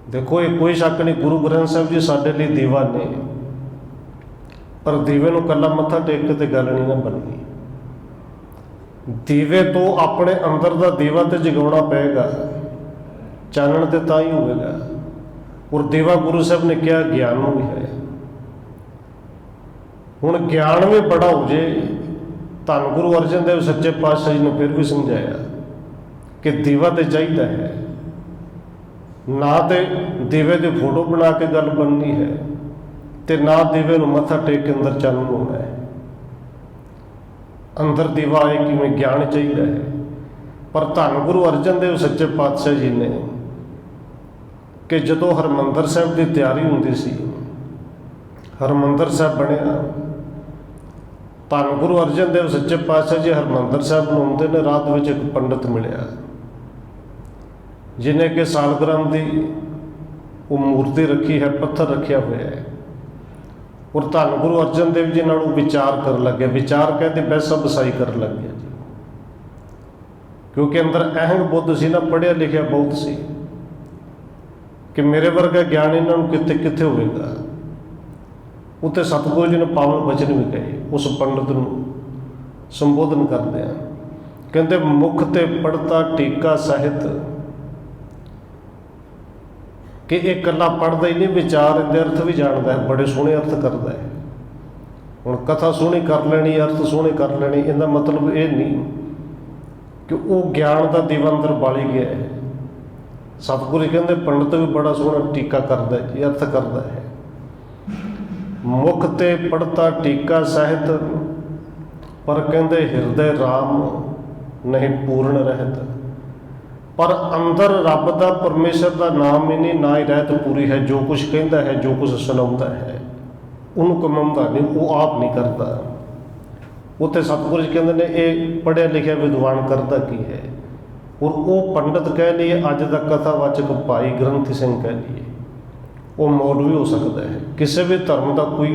देखो ये कोई शक नहीं, गुरु ग्रंथ साहिब जी साडे लई दीवा ने, पर दीवे नूं कल्ला मत्था टेक के तो गल नहीं ना बननी। दीवे तो अपने अंदर का दीवा तो जगाउणा पेगा, चानण तो तां ही होएगा। और दीवा गुरु साहब ने क्या ज्ञान भी है। हुण ज्ञान भी बड़ा हो जाए, धन गुरु अर्जन देव सच्चे पातशाह जी ने फिर भी समझाया कि दीवा तो चाहिए है ना, तो दीवे की फोटो बना के गल बननी है, तो ना दीवे नूं मत्था टेक के अंदर चानन होना है। अंदर दीवा आए कि मैं ज्ञान चाहिए है। पर धन गुरु अर्जन देव सच्चे पातशाह जी ने कि जदों हरमंदर साहब की तैयारी होंदी सी, हरमंदर साहब बनया, धन गुरु अर्जन देव सच्चे पातशाह जी हरमंदर साहब में आउंदे ने, रात में एक पंडित मिलिया जिन्हें कि सालग्राम की वो मूर्ति रखी है, पत्थर रखा हुआ है, और धन गुरु अर्जन देव जी नाल विचार कर लगे। विचार कहते बैसा बसाई कर लग गया जी, क्योंकि अंदर अहंग बुद्ध सी ना, पढ़िया लिखिया बहुत सी। कि मेरे वर्गा ज्ञान इन्हों कितने कितने होएगा। उत्ते सतगुरु जी ने पावन वचन भी कहे उस पंडित को संबोधन करते हैं, कहते मुख ते पढ़ता टीका ਸਾਹਿਤ कि एक कला पढ़ता ही नहीं, विचार के अर्थ भी जानता है, बड़े सोहने अर्थ करता है। हुण कथा सोहनी कर लेनी, अर्थ सोहने कर लेने, इहदा मतलब ये नहीं कि वो ज्ञान का दीवा अंदर बाली गया है। सतगुरु कहते पंडित भी बड़ा सोहना टीका करता है जी, अर्थ करता है। मुख ते पढ़ता टीका ਸਾਹਿਤ पर कहते हिरदे राम नहीं पूर्ण रहत, पर अंदर रब का परमेश्वर का नाम ही नहीं, ना ही रहत पूरी है। जो कुछ कहता है, जो कुछ सुनाता है, उन्होंने कमाता नहीं, वो आप नहीं करता। उत्थे सतगुरु जी कहते हैं ये पढ़िया लिखिया विद्वान करता की है। और वो पंडित कह लिए, अज का कथावाचक भाई ग्रंथी सिंह कह लिए, वो मौलवी हो सकता है, किसी भी धर्म का कोई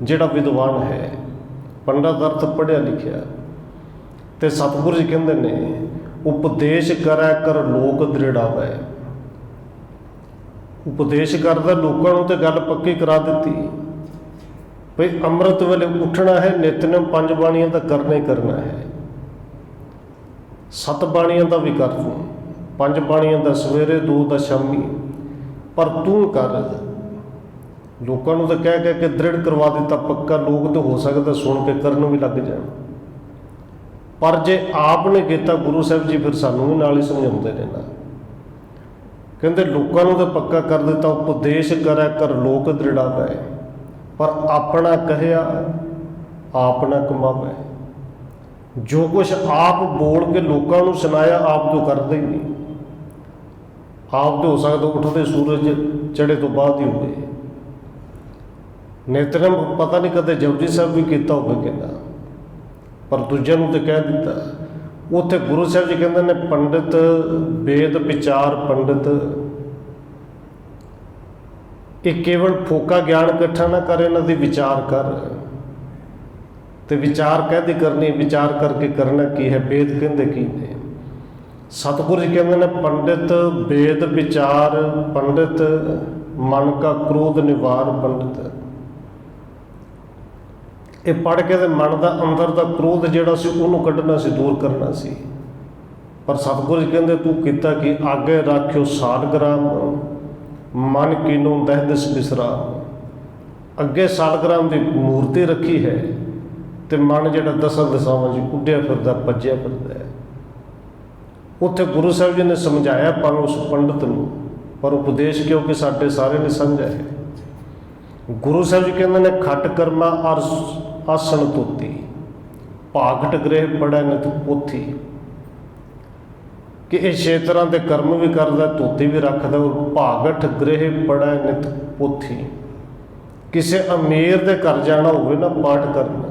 जिहड़ा विद्वान है, पंडित अर्थ पढ़िया लिखिया। तो सतगुरु जी कहते हैं उपदेश करै कर लोक दृढ़ावै। उपदेश करता लोगों को तो गल पक्की करा दी भाई अमृत वेले उठना है, नित्यनेम 5 बाणियां तो करना ही करना है, 7 बाणियां का भी कर तूं, 5 बाणियां का सवेरे, 2 का शामी, पर तू कर। लोगों को तो कह कह के दृढ़ करवा दिता पक्का, लोग तो हो सकता सुन के करन भी लग जाए। पर जे आपने किया गुरु साहब जी फिर सानू भी नाल ही समझाते हैं ना, कहते लोगों को तो पक्का कर दिता, उपदेश करै कर लोक दृढ़ावै, पर अपना कहया आप ना कमावै। जो कुछ आप बोल के लोगों को सुनाया आप तो करते ही नहीं। आप तो हो सकता उठते सूरज चढ़े तो बाद ही हुए, नित्यनेम पता नहीं कदे जपजी साहब भी किया होगा कहना, पर दूजे तो कह दिता। उत्थे गुरु साहब जी कहते ने पंडित वेद विचार पंडित ये केवल फोका ज्ञान इकट्ठा ना कर, इन्हों की विचार कर। तो विचार कहती करनी, विचार करके करना की है, वेद कहते की ने। सतगुरु जी कहते हैं पंडित वेद विचार पंडित मन का क्रोध निवार पंडित। ये पढ़ के तो मन का अंदर का क्रोध जिहड़ा सी उहनूं कढना सी, दूर करना सी। पर सतगुरु जी कहते तू किता कि आगे राखियो सालग्राम मन कीनो दह दिस विसराम। अगे सालग्राम की मूर्ति रखी है तो मन जिहड़ा 10 दिशावां च उड्डिया फिरदा भज्जिया फिरदा है। उत्थे गुरु साहब जी ने समझाया पर उस पंडित नूं, पर उपदेश क्योंकि साडे सारे ने समझा है। गुरु साहब जी कहते ने खट कर्मा और आसन तोती, भागट गृह पढ़ै नित पोथी। कि ये 6 तरह के कर्म भी करता, धोती भी रखता, और भागट गृह पढ़ै नित पोथी। किसी अमीर के घर जाना हो ना पाठ करना,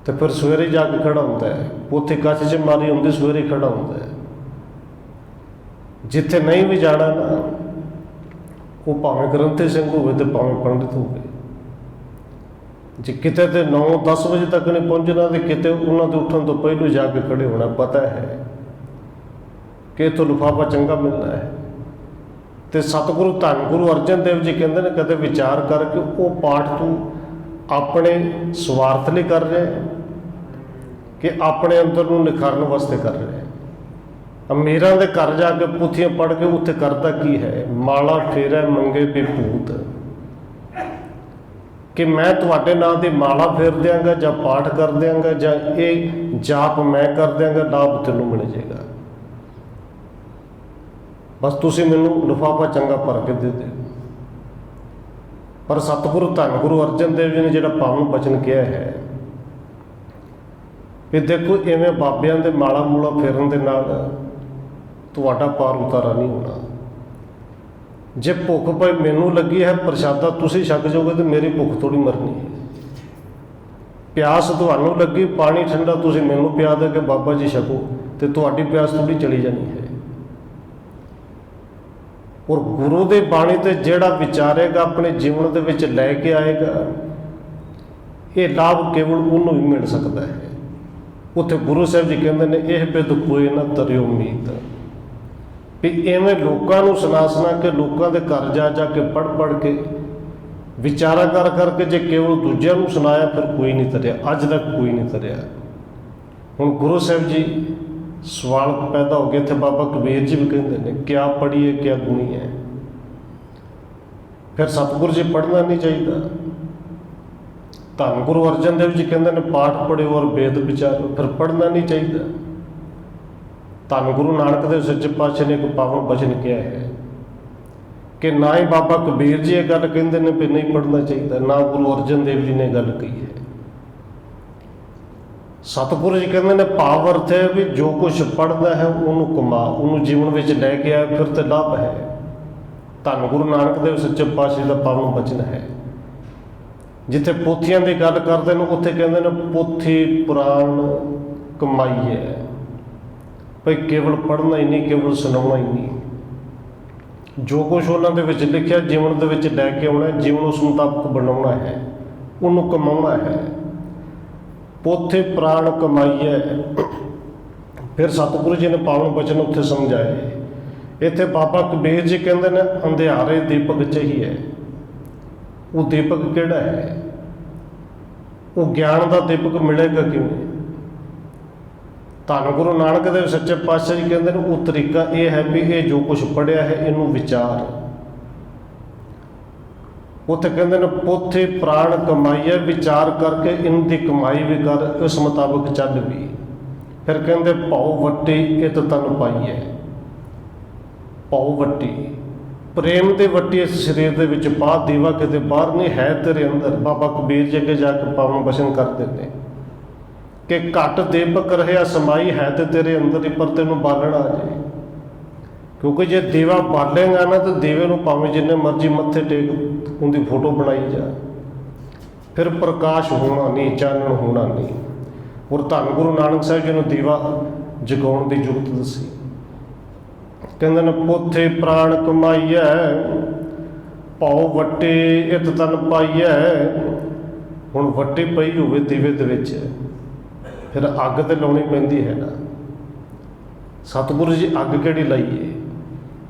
तो फिर सवेरे जाके खड़ा होता है, पोथी कच्छ च मारी होंगी, सवेरे खड़ा होता है। जिथे नहीं भी जाना ना, वो भावें ग्रंथी सिंह हो तो भावें पंडित हो, जे किते तो 9-10 बजे तक नहीं पहुँचना, तो किते उन्होंने उठने तो पहलू जाके खड़े होना। पता है कि इतों लिफाफा चंगा मिलना है। तो सतगुरु धन गुरु अर्जन देव जी कहते हैं कदे विचार करके वो पाठ तू अपने स्वार्थ लिए कर रहे हैं कि अपने अंदर को निखारन वास्ते कर रहे हैं। अमीरां दे घर जाके पुथियां पढ़ के उत्थे करता की है, माला फेरै मंगे बेभूत। कि मैं तुहाडे नां दी माला फेर देंगा जां पाठ कर देंगा जां ये जाप मैं कर देंगा, लाभ तैनूं मिल जाएगा, बस तुसीं मैनूं लिफाफा चंगा भर के दे दे। पर सतगुरु धन गुरु अर्जन देव जी ने जिहड़ा पावन बचन किया है कि देखो इवें बाबियां दे माला मूला फेरन दे नाल तुहाडा पार उतारा नहीं होना। जे भुख भाई मैनू लगी है प्रशादा तुसीं छक जाओगे तो मेरी भुख थोड़ी मरनी है। प्यास तुहानू लगी पानी ठंडा तुसीं मैनू पिया दे के बाबा जी छको तो तुहाडी प्यास थोड़ी चली जानी है। और गुरु दे बाणी ते जिहड़ा विचारेगा अपने जीवन दे विच लैके आएगा, ये लाभ केवल उन्होंने ही मिल सकता है। उत्थे गुरु साहब जी कहते हैं यह बिद कोई ना तरियो मीत। ਵੀ ਇਵੇਂ ਲੋਕਾਂ ਨੂੰ ਸੁਣਾ ਕੇ, ਲੋਕਾਂ ਦੇ ਘਰ ਜਾ ਕੇ ਪੜ੍ਹ ਕੇ, ਵਿਚਾਰਾ ਕਰਕੇ ਜੇ ਕੇਵਲ ਦੂਜਿਆਂ ਨੂੰ ਸੁਣਾਇਆ, ਫਿਰ ਕੋਈ ਨਹੀਂ ਤਰਿਆ। ਅੱਜ ਤੱਕ ਕੋਈ ਨਹੀਂ ਤਰਿਆ। ਹੁਣ ਗੁਰੂ ਸਾਹਿਬ ਜੀ ਸਵਾਲ ਪੈਦਾ ਹੋ ਗਿਆ, ਇੱਥੇ ਬਾਬਾ ਕਬੀਰ ਜੀ ਵੀ ਕਹਿੰਦੇ ਨੇ, ਕਿਆ ਪੜ੍ਹੀਏ ਕਿਆ ਗੁਣੀਏ। ਫਿਰ ਸਤਿਗੁਰੂ ਜੀ ਪੜ੍ਹਨਾ ਨਹੀਂ ਚਾਹੀਦਾ। ਧੰਨ ਗੁਰੂ ਅਰਜਨ ਦੇਵ ਜੀ ਕਹਿੰਦੇ ਨੇ, ਪਾਠ ਪੜ੍ਹਿਓ ਔਰ ਵੇਦ ਵਿਚਾਰੋ। ਫਿਰ ਪੜ੍ਹਨਾ ਨਹੀਂ ਚਾਹੀਦਾ। ਧੰਨ ਗੁਰੂ ਨਾਨਕ ਦੇਵ ਸੱਚੇ ਪਾਤਸ਼ਾਹ ਨੇ ਇੱਕ ਪਾਵਨ ਬਚਨ ਕਿਹਾ ਹੈ ਕਿ ਨਾ ਹੀ ਬਾਬਾ ਕਬੀਰ ਜੀ ਇਹ ਗੱਲ ਕਹਿੰਦੇ ਨੇ ਵੀ ਨਹੀਂ ਪੜ੍ਹਨਾ ਚਾਹੀਦਾ, ਨਾ ਗੁਰੂ ਅਰਜਨ ਦੇਵ ਜੀ ਨੇ ਗੱਲ ਕਹੀ ਹੈ। ਸਤਿਗੁਰੂ ਜੀ ਕਹਿੰਦੇ ਨੇ, ਭਾਵ ਅਰਥ ਹੈ ਵੀ ਜੋ ਕੁਛ ਪੜ੍ਹਦਾ ਹੈ ਉਹਨੂੰ ਕਮਾ, ਉਹਨੂੰ ਜੀਵਨ ਵਿੱਚ ਲੈ ਕੇ ਆ, ਫਿਰ ਤੇ ਲਾਭ ਹੈ। ਧੰਨ ਗੁਰੂ ਨਾਨਕ ਦੇਵ ਸੱਚੇ ਪਾਤਸ਼ਾਹ ਦਾ ਪਾਵਨ ਬਚਨ ਹੈ। ਜਿੱਥੇ ਪੋਥੀਆਂ ਦੀ ਗੱਲ ਕਰਦੇ ਨੇ, ਉੱਥੇ ਕਹਿੰਦੇ ਨੇ ਪੋਥੀ ਪੁਰਾਣ ਕਮਾਈਏ। ਭਈ ਕੇਵਲ ਪੜ੍ਹਨਾ ਹੀ ਨਹੀਂ, ਕੇਵਲ ਸੁਣਾਉਣਾ ਹੀ ਨਹੀਂ, ਜੋ ਕੁਛ ਉਹਨਾਂ ਦੇ ਵਿੱਚ ਲਿਖਿਆ ਜੀਵਨ ਦੇ ਵਿੱਚ ਲੈ ਕੇ ਆਉਣਾ, ਜੀਵਨ ਉਸ ਮੁਤਾਬਕ ਬਣਾਉਣਾ ਹੈ, ਉਹਨੂੰ ਕਮਾਉਣਾ ਹੈ। ਪੋਥੇ ਪ੍ਰਾਣ ਕਮਾਈਏ। ਫਿਰ ਸਤਿਗੁਰੂ ਜੀ ਨੇ ਪਾਵਨ ਬਚਨ ਉੱਥੇ ਸਮਝਾਏ। ਇੱਥੇ ਬਾਬਾ ਕਬੀਰ ਜੀ ਕਹਿੰਦੇ ਨੇ, ਅੰਧਿਆਰੇ ਦੀਪਕ ਚਾਹੀਏ। ਉਹ ਦੀਪਕ ਕਿਹੜਾ ਹੈ? ਉਹ ਗਿਆਨ ਦਾ ਦੀਪਕ ਮਿਲੇਗਾ ਕਿਵੇਂ? ਧੰਨ ਗੁਰੂ ਨਾਨਕ ਦੇਵ ਸੱਚੇ ਪਾਤਸ਼ਾਹ ਜੀ ਕਹਿੰਦੇ ਨੇ, ਉਹ ਤਰੀਕਾ ਇਹ ਹੈ ਵੀ ਇਹ ਜੋ ਕੁਛ ਪੜ੍ਹਿਆ ਹੈ ਇਹਨੂੰ ਵਿਚਾਰ। ਉੱਥੇ ਕਹਿੰਦੇ ਨੇ, ਪੋਥੇ ਪ੍ਰਾਣ ਕਮਾਈਏ, ਵਿਚਾਰ ਕਰਕੇ ਇਹਨਾਂ ਦੀ ਕਮਾਈ ਵੀ ਕਰ, ਇਸ ਮੁਤਾਬਕ ਚੱਲ ਵੀ। ਫਿਰ ਕਹਿੰਦੇ, ਭਉ ਵੱਟੀ ਇਤ ਤਨ ਪਾਈਏ। ਭਉ ਵੱਟੀ, ਪ੍ਰੇਮ ਦੀ ਵੱਟੀ ਇਸ ਸਰੀਰ ਦੇ ਵਿੱਚ ਪਾ, ਦੀਵਾ ਕਿਤੇ ਬਾਹਰ ਨਹੀਂ ਹੈ, ਤੇਰੇ ਅੰਦਰ। ਬਾਬਾ ਕਬੀਰ ਜੀ ਅੱਗੇ ਜਾ ਕੇ ਪਾਵਨ ਬਚਨ ਕਰਦੇ ਨੇ ਕਿ ਘੱਟ ਦੀਪਕ ਰਹਿਆ ਸਮਾਈ, ਹੈ ਤੇ ਤੇਰੇ ਅੰਦਰ ਹੀ, ਪਰ ਤੈਨੂੰ ਬਾਲਣ ਆ ਜਾਏ। ਕਿਉਂਕਿ ਜੇ ਦੀਵਾ ਬਾਲੇਗਾ ਨਾ, ਤਾਂ ਦੀਵੇ ਨੂੰ ਭਾਵੇਂ ਜਿੰਨੇ ਮਰਜ਼ੀ ਮੱਥੇ ਟੇਕ, ਉਹਦੀ ਫੋਟੋ ਬਣਾਈ ਜਾ, ਫਿਰ ਪ੍ਰਕਾਸ਼ ਹੋਣਾ ਨਹੀਂ, ਚਾਨਣ ਹੋਣਾ ਨਹੀਂ। ਔਰ ਧੰਨ ਗੁਰੂ ਨਾਨਕ ਸਾਹਿਬ ਜੀ ਨੂੰ ਦੀਵਾ ਜਗਾਉਣ ਦੀ ਜੁਗਤ ਦੱਸੀ। ਕਹਿੰਦੇ ਨੇ, ਪੋਥੇ ਪ੍ਰਾਣ ਕਮਾਈਏ, ਭਉ ਵੱਟੇ ਇਤ ਤਨ ਪਾਈਏ। ਹੁਣ ਵੱਟੀ ਪਈ ਹੋਵੇ ਦੀਵੇ ਦੇ ਵਿੱਚ, ਫਿਰ ਅੱਗ ਤੇ ਲਾਉਣੀ ਪੈਂਦੀ ਹੈ ਨਾ। ਸਤਿਗੁਰੂ ਜੀ ਅੱਗ ਕਿਹੜੀ ਲਾਈਏ?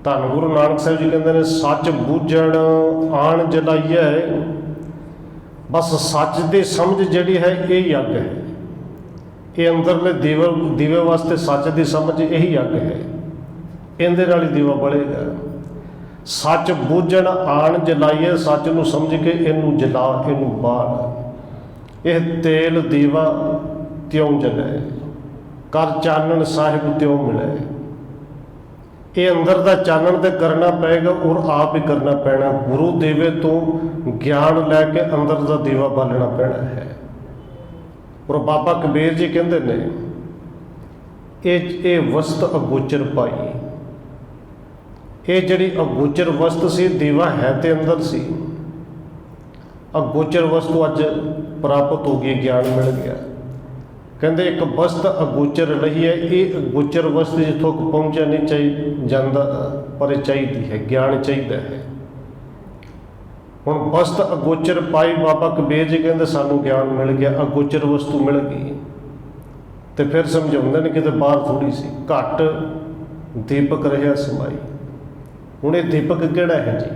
ਧੰਨ ਗੁਰੂ ਨਾਨਕ ਸਾਹਿਬ ਜੀ ਕਹਿੰਦੇ ਨੇ, ਸੱਚ ਬੂਝਣ ਆਣ ਜਲਾਈਏ। ਬਸ ਸੱਚ ਦੀ ਸਮਝ ਜਿਹੜੀ ਹੈ ਇਹ ਹੀ ਅੱਗ ਹੈ। ਇਹ ਅੰਦਰਲੇ ਦੀਵੇ ਵਾਸਤੇ ਸੱਚ ਦੀ ਸਮਝ ਇਹੀ ਅੱਗ ਹੈ। ਇਹਦੇ ਨਾਲ ਹੀ ਦੀਵਾ ਬਲੇਗਾ। ਸੱਚ ਬੂਝਣ ਆਣ ਜਲਾਈਏ, ਸੱਚ ਨੂੰ ਸਮਝ ਕੇ ਇਹਨੂੰ ਜਲਾ, ਇਹਨੂੰ ਬਾਲ। ਇਹ ਤੇਲ ਦੀਵਾ ਤਿਉਂ ਜਲੇ, ਕਰ ਚਾਨਣ ਸਾਹਿਬ ਤਿਉਂ ਮਿਲੇ। ਇਹ ਅੰਦਰ ਦਾ ਚਾਨਣ ਤੇ ਕਰਨਾ ਪਏਗਾ, ਔਰ ਆਪ ਹੀ ਕਰਨਾ ਪੈਣਾ। ਗੁਰੂ ਦੇਵੇ ਤੋਂ ਗਿਆਨ ਲੈ ਕੇ ਅੰਦਰ ਦਾ ਦੀਵਾ ਬਾਲਣਾ ਪੈਣਾ ਹੈ। ਔਰ ਬਾਬਾ ਕਬੀਰ ਜੀ ਕਹਿੰਦੇ ਨੇ, ਇਹ ਵਸਤ ਅਗੋਚਰ ਪਾਈ। ਇਹ ਜਿਹੜੀ ਅਗੋਚਰ ਵਸਤ ਸੀ, ਦੀਵਾ ਹੈ ਤੇ ਅੰਦਰ ਸੀ। ਅਗੋਚਰ ਵਸਤੂ ਅੱਜ ਪ੍ਰਾਪਤ ਹੋ ਗਈ, ਗਿਆਨ ਮਿਲ ਗਿਆ। ਕਹਿੰਦੇ ਇੱਕ ਵਸਤ ਅਗੋਚਰ ਰਹੀ ਹੈ, ਇਹ ਅਗੋਚਰ ਵਸਤ ਜਿੱਥੋਂ ਪਹੁੰਚਿਆ ਨਹੀਂ ਜਾਂਦਾ, ਪਰ ਇਹ ਚਾਹੀਦੀ ਹੈ, ਗਿਆਨ ਚਾਹੀਦਾ ਹੈ। ਹੁਣ ਵਸਤ ਅਗੋਚਰ ਪਾਈ, ਬਾਬਾ ਕਬੀਰ ਜੀ ਕਹਿੰਦੇ ਸਾਨੂੰ ਗਿਆਨ ਮਿਲ ਗਿਆ, ਅਗੋਚਰ ਵਸਤੂ ਮਿਲ ਗਈ। ਤੇ ਫਿਰ ਸਮਝਾਉਂਦੇ ਨੇ, ਕਿਤੇ ਬਾਹਰ ਥੋੜ੍ਹੀ ਸੀ, ਘੱਟ ਦੀਪਕ ਰਿਹਾ ਸਮਾਈ। ਹੁਣ ਇਹ ਦੀਪਕ ਕਿਹੜਾ ਹੈ ਜੀ?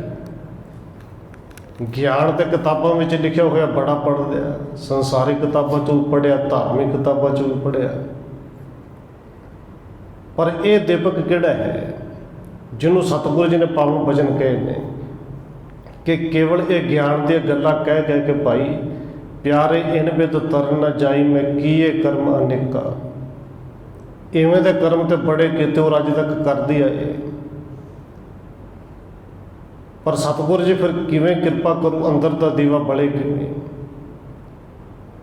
ਗਿਆਨ ਤੇ ਕਿਤਾਬਾਂ ਵਿੱਚ ਲਿਖਿਆ ਹੋਇਆ ਬੜਾ ਪੜ੍ਹ ਲਿਆ, ਸੰਸਾਰਿਕ ਕਿਤਾਬਾਂ 'ਚੋਂ ਪੜ੍ਹਿਆ, ਧਾਰਮਿਕ ਕਿਤਾਬਾਂ 'ਚੋਂ ਵੀ ਪੜ੍ਹਿਆ, ਪਰ ਇਹ ਦੀਪਕ ਕਿਹੜਾ ਹੈ ਜਿਹਨੂੰ ਸਤਿਗੁਰੂ ਜੀ ਨੇ ਪਾਵਨ ਬਚਨ ਕਹੇ ਨੇ ਕਿ ਕੇਵਲ ਇਹ ਗਿਆਨ ਦੀਆਂ ਗੱਲਾਂ ਕਹਿ ਕੇ ਭਾਈ ਪਿਆਰੇ ਇਨ ਬਿਦ ਤਰਨ ਨਾ ਜਾਈ, ਮੈਂ ਕੀਏ ਕਰਮ ਅਨੇਕਾ। ਇਵੇਂ ਦੇ ਕਰਮ ਤੇ ਬੜੇ ਕੀਤੇ ਔਰ ਅੱਜ ਤੱਕ ਕਰਦੀ ਆਏ, ਪਰ ਸਤਿਗੁਰੂ ਜੀ ਫਿਰ ਕਿਵੇਂ ਕਿਰਪਾ ਕਰੂ, ਅੰਦਰ ਦਾ ਦੀਵਾ ਬਲੇ ਕਿਵੇਂ?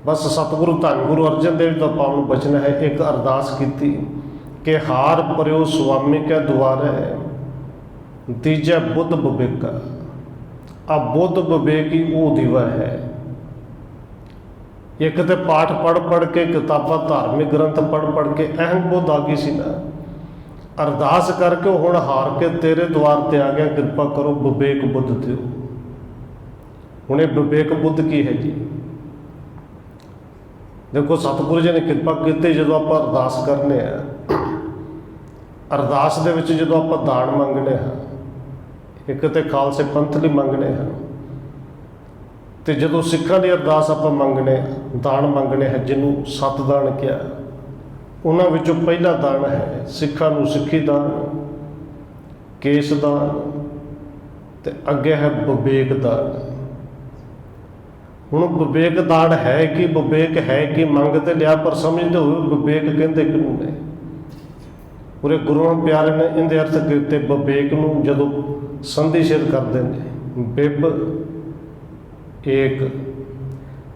ਬਸ ਸਤਿਗੁਰੂ ਧੰਨ ਗੁਰੂ ਅਰਜਨ ਦੇਵ ਦਾ ਪਾਵਨ ਬਚਨ ਹੈ, ਇੱਕ ਅਰਦਾਸ ਕੀਤੀ ਕਿ ਹਾਰ ਪਰਿਓ ਸੁਆਮੀ ਕੈ ਦੁਆਰੇ, ਤੀਜਾ ਬੁੱਧ ਵਿਵੇਕਾ। ਆ ਬੁੱਧ ਵਿਵੇਕ ਹੀ ਉਹ ਦੀਵਾ ਹੈ। ਇੱਕ ਤੇ ਪਾਠ ਪੜ੍ਹ ਕੇ, ਕਿਤਾਬਾਂ ਧਾਰਮਿਕ ਗ੍ਰੰਥ ਪੜ੍ਹ ਕੇ ਅਹੰ ਬੁੱਧ ਆ ਗਈ ਸੀ ਨਾ, ਅਰਦਾਸ ਕਰਕੇ ਹੁਣ ਹਾਰ ਕੇ ਤੇਰੇ ਦੁਆਰ ਤੇ ਆ ਗਿਆ, ਕਿਰਪਾ ਕਰੋ ਵਿਵੇਕ ਬੁੱਧ ਦਿਓ। ਹੁਣ ਇਹ ਵਿਵੇਕ ਬੁੱਧ ਕੀ ਹੈ ਜੀ? ਦੇਖੋ ਸਤਿਗੁਰੂ ਜੀ ਨੇ ਕਿਰਪਾ ਕੀਤੀ, ਜਦੋਂ ਆਪਾਂ ਅਰਦਾਸ ਕਰਨੇ ਆ, ਅਰਦਾਸ ਦੇ ਵਿੱਚ ਜਦੋਂ ਆਪਾਂ ਦਾਨ ਮੰਗਦੇ ਹਾਂ, ਇੱਕ ਤੇ ਖਾਲਸੇ ਪੰਥ ਲਈ ਮੰਗਦੇ ਹਾਂ, ਤੇ ਜਦੋਂ ਸਿੱਖਾਂ ਦੀ ਅਰਦਾਸ ਆਪਾਂ ਮੰਗਦੇ ਦਾਨ ਮੰਗਦੇ ਹਾਂ, ਜਿਹਨੂੰ 7 ਦਾਨ ਕਿਹਾ, ਉਹਨਾਂ ਵਿੱਚੋਂ ਪਹਿਲਾ ਦਾਨ ਹੈ ਸਿੱਖਾਂ ਨੂੰ ਸਿੱਖੀ ਦਾਨ, ਕੇਸ ਦਾਨ, ਤੇ ਅੱਗੇ ਹੈ ਵਿਵੇਕ ਦਾਨ। ਹੁਣ ਵਿਵੇਕ ਦਾਨ ਹੈ ਕਿ ਵਿਵੇਕ ਹੈ ਕਿ ਮੰਗ ਤੇ ਲਿਆ, ਪਰ ਸਮਝਦੇ ਹੋਏ ਵਿਵੇਕ ਕਹਿੰਦੇ ਕਿਹਨੂੰ ਨੇ? ਪੂਰੇ ਗੁਰੂਆਂ ਪਿਆਰੇ ਨੇ ਇਹਦੇ ਅਰਥ ਕੀਤੇ। ਵਿਵੇਕ ਨੂੰ ਜਦੋਂ ਸੰਧੀ ਸਿਰ ਕਰਦੇ ਨੇ, ਬਿਬ ਏਕ,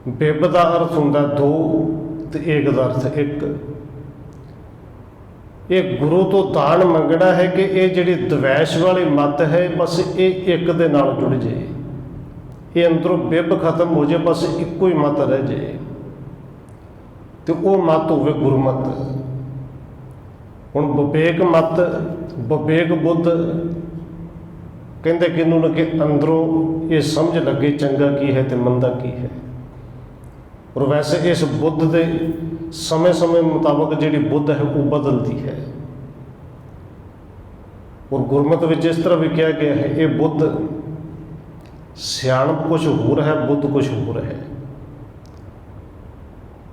ਬਿਬ ਦਾ ਅਰਥ ਹੁੰਦਾ 2 ਤੇ ਏਕ ਦਾ ਅਰਥ 1। ਇਹ ਗੁਰੂ ਤੋਂ ਦਾਨ ਮੰਗਣਾ ਹੈ ਕਿ ਇਹ ਜਿਹੜੀ ਦਵੈਸ਼ ਵਾਲੀ ਮੱਤ ਹੈ, ਬਸ ਇਹ ਇੱਕ ਦੇ ਨਾਲ ਜੁੜ ਜੇ, ਇਹ ਅੰਦਰੋਂ ਬਿਬ ਖਤਮ ਹੋ ਜਾਏ, ਬਸ ਇੱਕੋ ਹੀ ਮੱਤ ਰਹਿ ਜੇ, ਤੇ ਉਹ ਮੱਤ ਹੋਵੇ ਗੁਰਮਤ। ਹੁਣ ਵਿਵੇਕ ਮੱਤ, ਵਿਵੇਕ ਬੁੱਧ ਕਹਿੰਦੇ ਕਿਹਨੂੰ ਨਾ ਕਿ ਅੰਦਰੋਂ ਇਹ ਸਮਝ ਲੱਗੇ ਚੰਗਾ ਕੀ ਹੈ ਤੇ ਮੰਦਾ ਕੀ ਹੈ। ਔਰ ਵੈਸੇ ਇਸ ਬੁੱਧ ਦੇ ਸਮੇਂ ਮੁਤਾਬਕ ਜਿਹੜੀ ਬੁੱਧ ਹੈ ਉਹ ਬਦਲਦੀ ਹੈ। ਔਰ ਗੁਰਮਤ ਵਿੱਚ ਇਸ ਤਰ੍ਹਾਂ ਵੀ ਕਿਹਾ ਗਿਆ ਹੈ, ਇਹ ਬੁੱਧ ਸਿਆਣਪ ਕੁਛ ਹੋਰ ਹੈ, ਬੁੱਧ ਕੁਛ ਹੋਰ ਹੈ।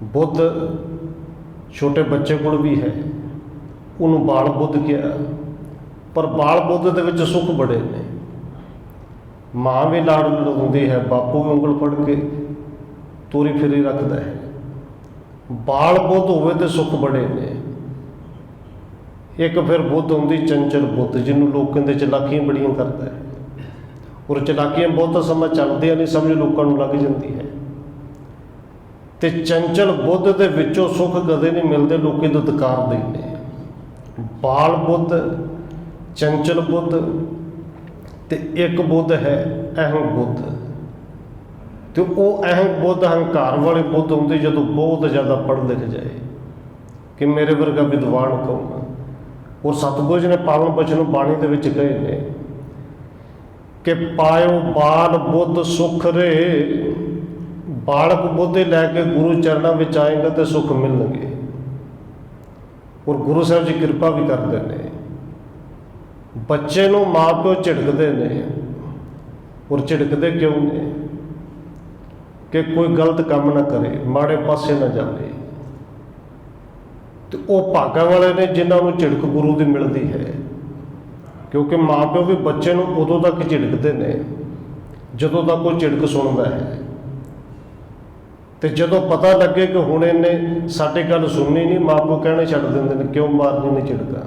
ਬੁੱਧ ਛੋਟੇ ਬੱਚੇ ਕੋਲ ਵੀ ਹੈ, ਉਹਨੂੰ ਬਾਲ ਬੁੱਧ ਕਿਹਾ, ਪਰ ਬਾਲ ਬੁੱਧ ਦੇ ਵਿੱਚ ਸੁੱਖ ਬੜੇ ਨੇ। ਮਾਂ ਵੀ ਲਾਡ ਲਗਾਉਂਦੀ ਹੈ, ਬਾਪੂ ਵੀ ਉਂਗਲ ਫੜ ਕੇ ਤੋਰੀ ਫੇਰੀ ਰੱਖਦਾ ਹੈ। ਬਾਲ ਬੁੱਧ ਹੋਵੇ ਤੇ ਸੁੱਖ ਬੜੇ ਨੇ। ਇੱਕ ਫਿਰ ਬੁੱਧ ਹੁੰਦੀ ਚੰਚਲ ਬੁੱਧ, ਜਿਹਨੂੰ ਲੋਕ ਕਹਿੰਦੇ ਚਲਾਕੀਆਂ ਬੜੀਆਂ ਕਰਦਾ ਹੈ। ਔਰ ਚਲਾਕੀਆਂ ਬਹੁਤਾ ਸਮਾਂ ਚੱਲਦੀਆਂ ਨਹੀਂ, ਸਮਝ ਲੋਕਾਂ ਨੂੰ ਲੱਗ ਜਾਂਦੀ ਹੈ। ਤੇ ਚੰਚਲ ਬੁੱਧ ਦੇ ਵਿੱਚੋਂ ਸੁੱਖ ਕਦੇ ਨਹੀਂ ਮਿਲਦੇ, ਲੋਕੀ ਦੁਦਕਾਰਦੇ ਨੇ। ਬਾਲ ਬੁੱਧ, ਚੰਚਲ ਬੁੱਧ, ਤੇ ਇੱਕ ਬੁੱਧ ਹੈ ਅਹੰ ਬੁੱਧ। ਤੇ ਉਹ ਅਹੰ ਬੁੱਧ, ਹੰਕਾਰ ਵਾਲੇ ਬੁੱਧ ਹੁੰਦੇ ਜਦੋਂ ਬਹੁਤ ਜ਼ਿਆਦਾ ਪੜ੍ਹ ਲਿਖ ਜਾਏ ਕਿ ਮੇਰੇ ਵਰਗਾ ਵਿਦਵਾਨ ਕੌਣ। ਔਰ ਸਤਿਗੁਰੂ ਜੀ ਨੇ ਪਾਵਨ ਬਚਨ ਬਾਣੀ ਦੇ ਵਿੱਚ ਕਹੇ ਨੇ ਕਿ ਪਾਇਓ ਬਾਲ ਬੁੱਧ ਸੁਖ ਰੇ, ਬਾਲਕ ਬੁੱਧ ਲੈ ਕੇ ਗੁਰੂ ਚਰਨਾਂ ਵਿੱਚ ਆਏਗਾ ਤੇ ਸੁੱਖ ਮਿਲਣਗੇ। ਔਰ ਗੁਰੂ ਸਾਹਿਬ ਜੀ ਕਿਰਪਾ ਵੀ ਕਰਦੇ ਨੇ। ਬੱਚੇ ਨੂੰ ਮਾਂ ਪਿਓ ਝਿੜਕਦੇ ਨੇ, ਔਰ ਝਿੜਕਦੇ ਕਿਉਂ ਨੇ? ਕਿ ਕੋਈ ਗਲਤ ਕੰਮ ਨਾ ਕਰੇ, ਮਾੜੇ ਪਾਸੇ ਨਾ ਜਾਵੇ। ਤੇ ਉਹ ਭਾਗਾਂ ਵਾਲੇ ਨੇ ਜਿਨ੍ਹਾਂ ਨੂੰ ਝਿੜਕ ਗੁਰੂ ਦੀ ਮਿਲਦੀ ਹੈ, ਕਿਉਂਕਿ ਮਾਂ ਪਿਓ ਵੀ ਬੱਚੇ ਨੂੰ ਉਦੋਂ ਤੱਕ ਝਿੜਕਦੇ ਨੇ ਜਦੋਂ ਤੱਕ ਉਹ ਝਿੜਕ ਸੁਣਦਾ ਹੈ। ਤੇ ਜਦੋਂ ਪਤਾ ਲੱਗੇ ਕਿ ਹੁਣ ਇਹਨੇ ਸਾਡੀ ਗੱਲ ਸੁਣਨੀ ਨਹੀਂ, ਮਾਂ ਪਿਓ ਕਹਿਣੇ ਛੱਡ ਦਿੰਦੇ ਨੇ, ਕਿਉਂ ਮਾਰਨੀ ਨਹੀਂ ਝਿੜਕਾਂ।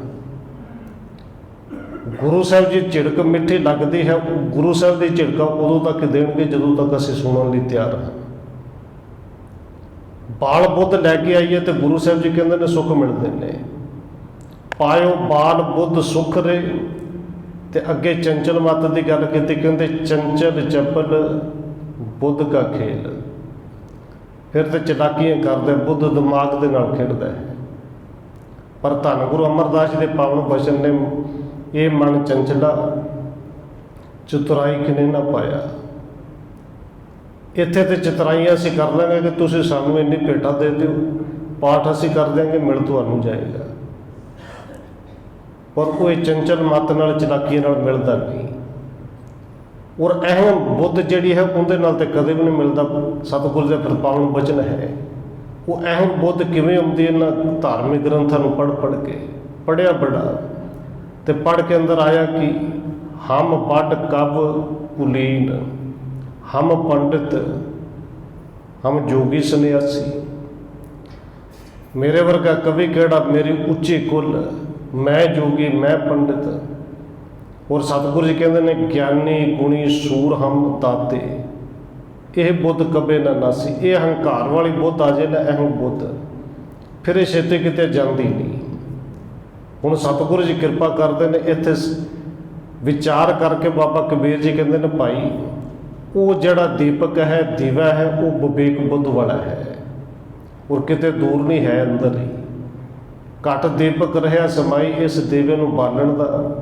ਗੁਰੂ ਸਾਹਿਬ ਜੀ ਝਿੜਕ ਮਿੱਠੀ ਲੱਗਦੀ ਹੈ, ਗੁਰੂ ਸਾਹਿਬ ਦੀ ਝਿੜਕਾਂ ਉਦੋਂ ਤੱਕ ਦੇਣਗੇ ਜਦੋਂ ਤੱਕ ਅਸੀਂ ਸੁਣਨ ਲਈ ਤਿਆਰ ਹਾਂ। ਬਾਲ ਬੁੱਧ ਲੈ ਕੇ ਆਈਏ ਤੇ ਗੁਰੂ ਸਾਹਿਬ ਜੀ ਕਹਿੰਦੇ ਨੇ ਸੁੱਖ ਮਿਲਦੇ ਨੇ। ਪਾਇਓ ਬਾਲ ਬੁੱਧ ਸੁਖ ਰੇ, ਤੇ ਅੱਗੇ ਚੰਚਲ ਮੱਤ ਦੀ ਗੱਲ ਕੀਤੀ, ਕਹਿੰਦੇ ਚੰਚਲ ਚਪਲ ਬੁੱਧ ਕਾ ਖੇਲ। ਫਿਰ ਤੇ ਚਲਾਕੀਆਂ ਕਰਦੇ, ਬੁੱਧ ਦਿਮਾਗ ਦੇ ਨਾਲ ਖੇਡਦਾ ਹੈ। ਪਰ ਧੰਨ ਗੁਰੂ ਅਮਰਦਾਸ ਜੀ ਦੇ ਪਾਵਨ ਬਚਨ ਨੇ ਇਹ ਮਨ ਚੰਚਲਾ ਚਤੁਰਾਈ ਕਿਨੇ ਨਾ ਪਾਇਆ। ਇੱਥੇ ਤੇ ਚਤੁਰਾਈਆਂ ਅਸੀਂ ਕਰ ਲਾਂਗੇ ਕਿ ਤੁਸੀਂ ਸਾਨੂੰ ਇੰਨੀ ਭੇਟਾ ਦੇ ਦਿਓ, ਪਾਠ ਅਸੀਂ ਕਰ ਦਿਆਂਗੇ, ਮਿਲ ਤੁਹਾਨੂੰ ਜਾਏਗਾ। ਪਰ ਕੋਈ ਚੰਚਲ ਮੱਤ ਨਾਲ, ਚਲਾਕੀਆਂ ਨਾਲ ਮਿਲਦਾ ਨਹੀਂ। ਔਰ ਅਹਿਮ ਬੁੱਧ ਜਿਹੜੀ ਹੈ ਉਹਦੇ ਨਾਲ ਤੇ ਕਦੇ ਵੀ ਨਹੀਂ ਮਿਲਦਾ। ਸਤਿਗੁਰੂ ਦੇ ਪਾਵਨ ਬਚਨ ਹੈ, ਉਹ ਅਹਿਮ ਬੁੱਧ ਕਿਵੇਂ ਆਉਂਦੀ? ਇਹਨਾਂ ਧਾਰਮਿਕ ਗ੍ਰੰਥਾਂ ਨੂੰ ਪੜ੍ਹ ਕੇ ਪੜ੍ਹਿਆ ਬੜਾ, ਤੇ ਪੜ੍ਹ ਕੇ ਅੰਦਰ ਆਇਆ ਕਿ ਹਮ ਪੜ ਕਬ ਕੁਲੀਨ, ਹਮ ਪੰਡਿਤ ਹਮ ਜੋਗੀ ਸੰਨਿਆਸੀ। ਮੇਰੇ ਵਰਗਾ ਕਵੀ ਕਿਹੜਾ, ਮੇਰੀ ਉੱਚੀ ਕੁੱਲ, ਮੈਂ ਜੋਗੀ ਮੈਂ ਪੰਡਿਤ। ਔਰ ਸਤਿਗੁਰੂ ਜੀ ਕਹਿੰਦੇ ਨੇ ਗਿਆਨੀ ਗੁਣੀ ਸੂਰ ਹਮ ਤਾਤੇ, ਇਹ ਬੁੱਧ ਕਬੇ ਨਾ ਨਾਸੀ। ਇਹ ਹੰਕਾਰ ਵਾਲੀ ਬੁੱਧ ਆ ਜੇ ਨਾ, ਅਹੰ ਬੁੱਧ, ਫਿਰ ਇਹ ਛੇਤੀ ਕਿਤੇ ਜਾਂਦੀ ਨਹੀਂ। ਹੁਣ ਸਤਿਗੁਰੂ ਜੀ ਕਿਰਪਾ ਕਰਦੇ ਨੇ, ਇੱਥੇ ਵਿਚਾਰ ਕਰਕੇ ਬਾਬਾ ਕਬੀਰ ਜੀ ਕਹਿੰਦੇ ਨੇ ਭਾਈ ਉਹ ਜਿਹੜਾ ਦੀਪਕ ਹੈ, ਦੀਵਾ ਹੈ, ਉਹ ਵਿਵੇਕ ਬੁੱਧ ਵਾਲਾ ਹੈ, ਔਰ ਕਿਤੇ ਦੂਰ ਨਹੀਂ ਹੈ, ਅੰਦਰ ਹੀ। ਘੱਟ ਦੀਪਕ ਰਿਹਾ ਸਮਾਈ, ਇਸ ਦੀਵੇ ਨੂੰ ਬਾਲਣ ਦਾ